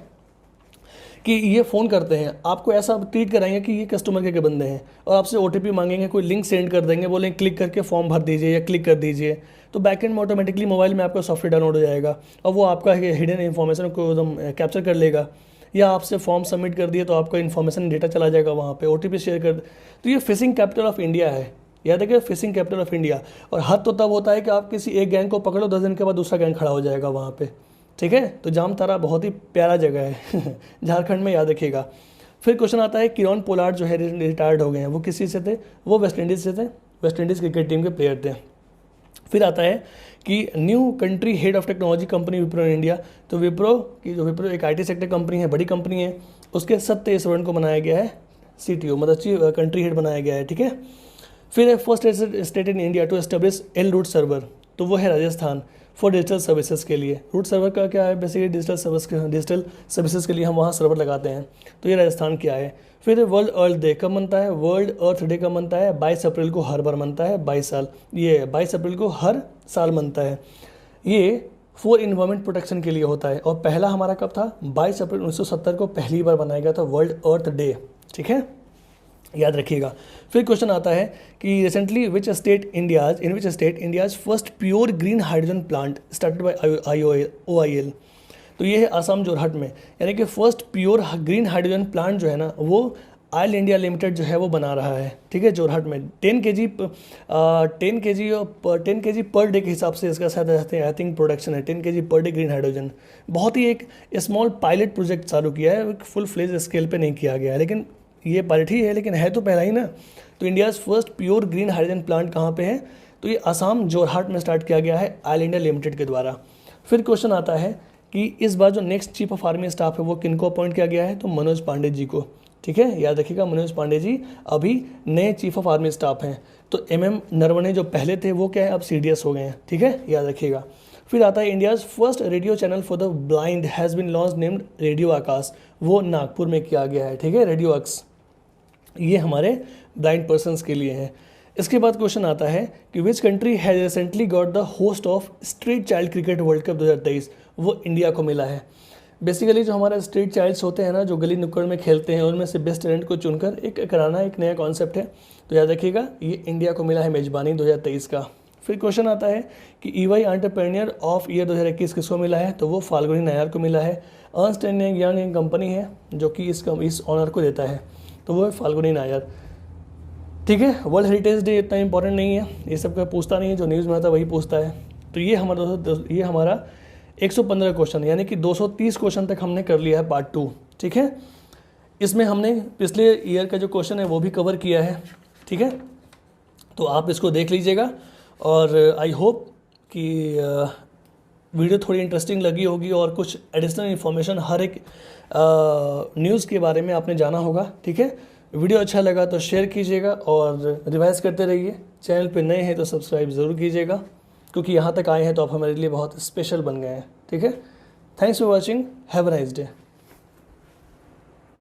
कि ये फ़ोन करते हैं, आपको ऐसा ट्रीट कराएंगे कि ये कस्टमर के बंदे हैं और आपसे OTP मांगेंगे, कोई लिंक सेंड कर देंगे, बोलेंगे क्लिक करके फॉर्म भर दीजिए या क्लिक कर दीजिए। तो बैकएंड में ऑटोमेटिकली मोबाइल में आपका सॉफ्टवेयर डाउनलोड हो जाएगा और वो आपका हिडन इन्फॉर्मेशन को एकदम कैप्चर कर लेगा। या आपसे फॉर्म सबमिट कर दिए तो आपका इन्फॉर्मेशन डेटा चला जाएगा वहाँ पे, OTP शेयर कर। तो ये फिशिंग कैपिटल ऑफ इंडिया है, याद रखिए, फिशिंग कैपिटल ऑफ इंडिया। और हद तो तब होता है कि आप किसी एक गैंग को पकड़ो, 10 दिन के बाद दूसरा गैंग खड़ा हो जाएगा वहाँ पे। ठीक है, तो जामताड़ा बहुत ही प्यारा जगह है झारखंड में, याद रखिएगा। फिर क्वेश्चन आता है किरण पोलार्ड जो है रिटायर्ड हो गए हैं, वो किसी से थे? वो वेस्ट इंडीज़ से थे, वेस्ट इंडीज़ क्रिकेट टीम के प्लेयर थे। फिर आता है कि new country head of technology company Wipro in India. तो विप्रो एक IT सेक्टर कंपनी है, बड़ी कंपनी है, उसके सत्य ईश्वरन को बनाया गया है CTO, मतलब कंट्री हेड बनाया गया है। ठीक है, फिर first state in India to establish L root server, तो वो है राजस्थान फॉर डिजिटल सर्विसेज के लिए। रूट सर्वर का क्या है? बेसिकली डिजिटल सर्विसेज के लिए हम वहाँ सर्वर लगाते हैं, तो ये राजस्थान क्या है। फिर वर्ल्ड अर्थ डे कब मनता है? वर्ल्ड अर्थ डे कब मनता है? 22 अप्रैल को हर बार मनता है, 22 अप्रैल को हर साल मनता है। ये फॉर इन्वायरमेंट प्रोटेक्शन के लिए होता है। और पहला हमारा कब था? 22 अप्रैल 1970 को पहली बार बनाया गया था वर्ल्ड अर्थ डे। ठीक है, याद रखिएगा। फिर क्वेश्चन आता है कि recently in which state India's first pure green hydrogen plant started by OIL। तो ये है आसाम जोरहाट में, यानी कि first pure green hydrogen plant जो है ना वो ऑयल इंडिया लिमिटेड जो है वो बना रहा है, ठीक है, जोरहाट में 10 kg पर डे के हिसाब से इसका शायद आई थिंक प्रोडक्शन है 10 kg per day green hydrogen. बहुत ही एक स्मॉल पायलट प्रोजेक्ट चालू किया है, फुल फ्लेज स्केल पे नहीं किया गया है, लेकिन ये पायलट ही है, लेकिन है तो पहला ही ना। तो India's first pure green hydrogen plant कहाँ पे है, तो ये आसाम जोरहाट में स्टार्ट किया गया है ऑयल इंडिया लिमिटेड के द्वारा। फिर क्वेश्चन आता है कि इस बार जो next chief of army staff है वो किनको अपॉइंट किया गया है, तो मनोज पांडे जी को, ठीक है, याद रखिएगा मनोज पांडे जी अभी नए चीफ ऑफ आर्मी स्टाफ हैं। तो MM नरवणे जो पहले थे वो क्या है अब CDS हो गए हैं, ठीक है, याद रखिएगा। फिर आता है India's first radio channel for the blind has been launch named radio Akash, वो नागपुर में किया गया है, ठीक है, रेडियो अक्स, ये हमारे ब्लाइंड पर्सनस के लिए है। इसके बाद क्वेश्चन आता है कि which country has recently got the host of street child cricket world cup 2023, वो इंडिया को मिला है। बेसिकली जो हमारे स्ट्रीट चाइल्ड्स होते हैं ना जो गली नुक्कड़ में खेलते हैं, उनमें से बेस्ट टैलेंट को चुनकर एक कराना एक नया कॉन्सेप्ट है, तो याद रखिएगा ये इंडिया को मिला है मेजबानी 2023 का। फिर क्वेश्चन आता है कि EY एंटरप्रेन्योर ऑफ ईयर 2021 किसको मिला है, तो वो फाल्गुनी नायर को मिला है। अर्नस्ट एंड यंग एक कंपनी है जो कि इस ऑनर को देता है, तो वो है फाल्गुनी नायर, ठीक है। वर्ल्ड हेरिटेज डे इतना इंपॉर्टेंट नहीं है, ये सब का पूछता नहीं है, जो न्यूज़ में आता वही पूछता है। तो ये हमारा 115 क्वेश्चन, यानी कि 230 क्वेश्चन तक हमने कर लिया है पार्ट 2, ठीक है। इसमें हमने पिछले ईयर का जो क्वेश्चन है वो भी कवर किया है, ठीक है, तो आप इसको देख लीजिएगा। और आई होप कि वीडियो थोड़ी इंटरेस्टिंग लगी होगी और कुछ एडिशनल इन्फॉर्मेशन हर एक न्यूज़ के बारे में आपने जाना होगा, ठीक है। वीडियो अच्छा लगा तो शेयर कीजिएगा और रिवाइज करते रहिए। चैनल पे नए हैं तो सब्सक्राइब ज़रूर कीजिएगा, क्योंकि यहाँ तक आए हैं तो आप हमारे लिए बहुत स्पेशल बन गए हैं, ठीक है। Thanks for watching, have a nice day.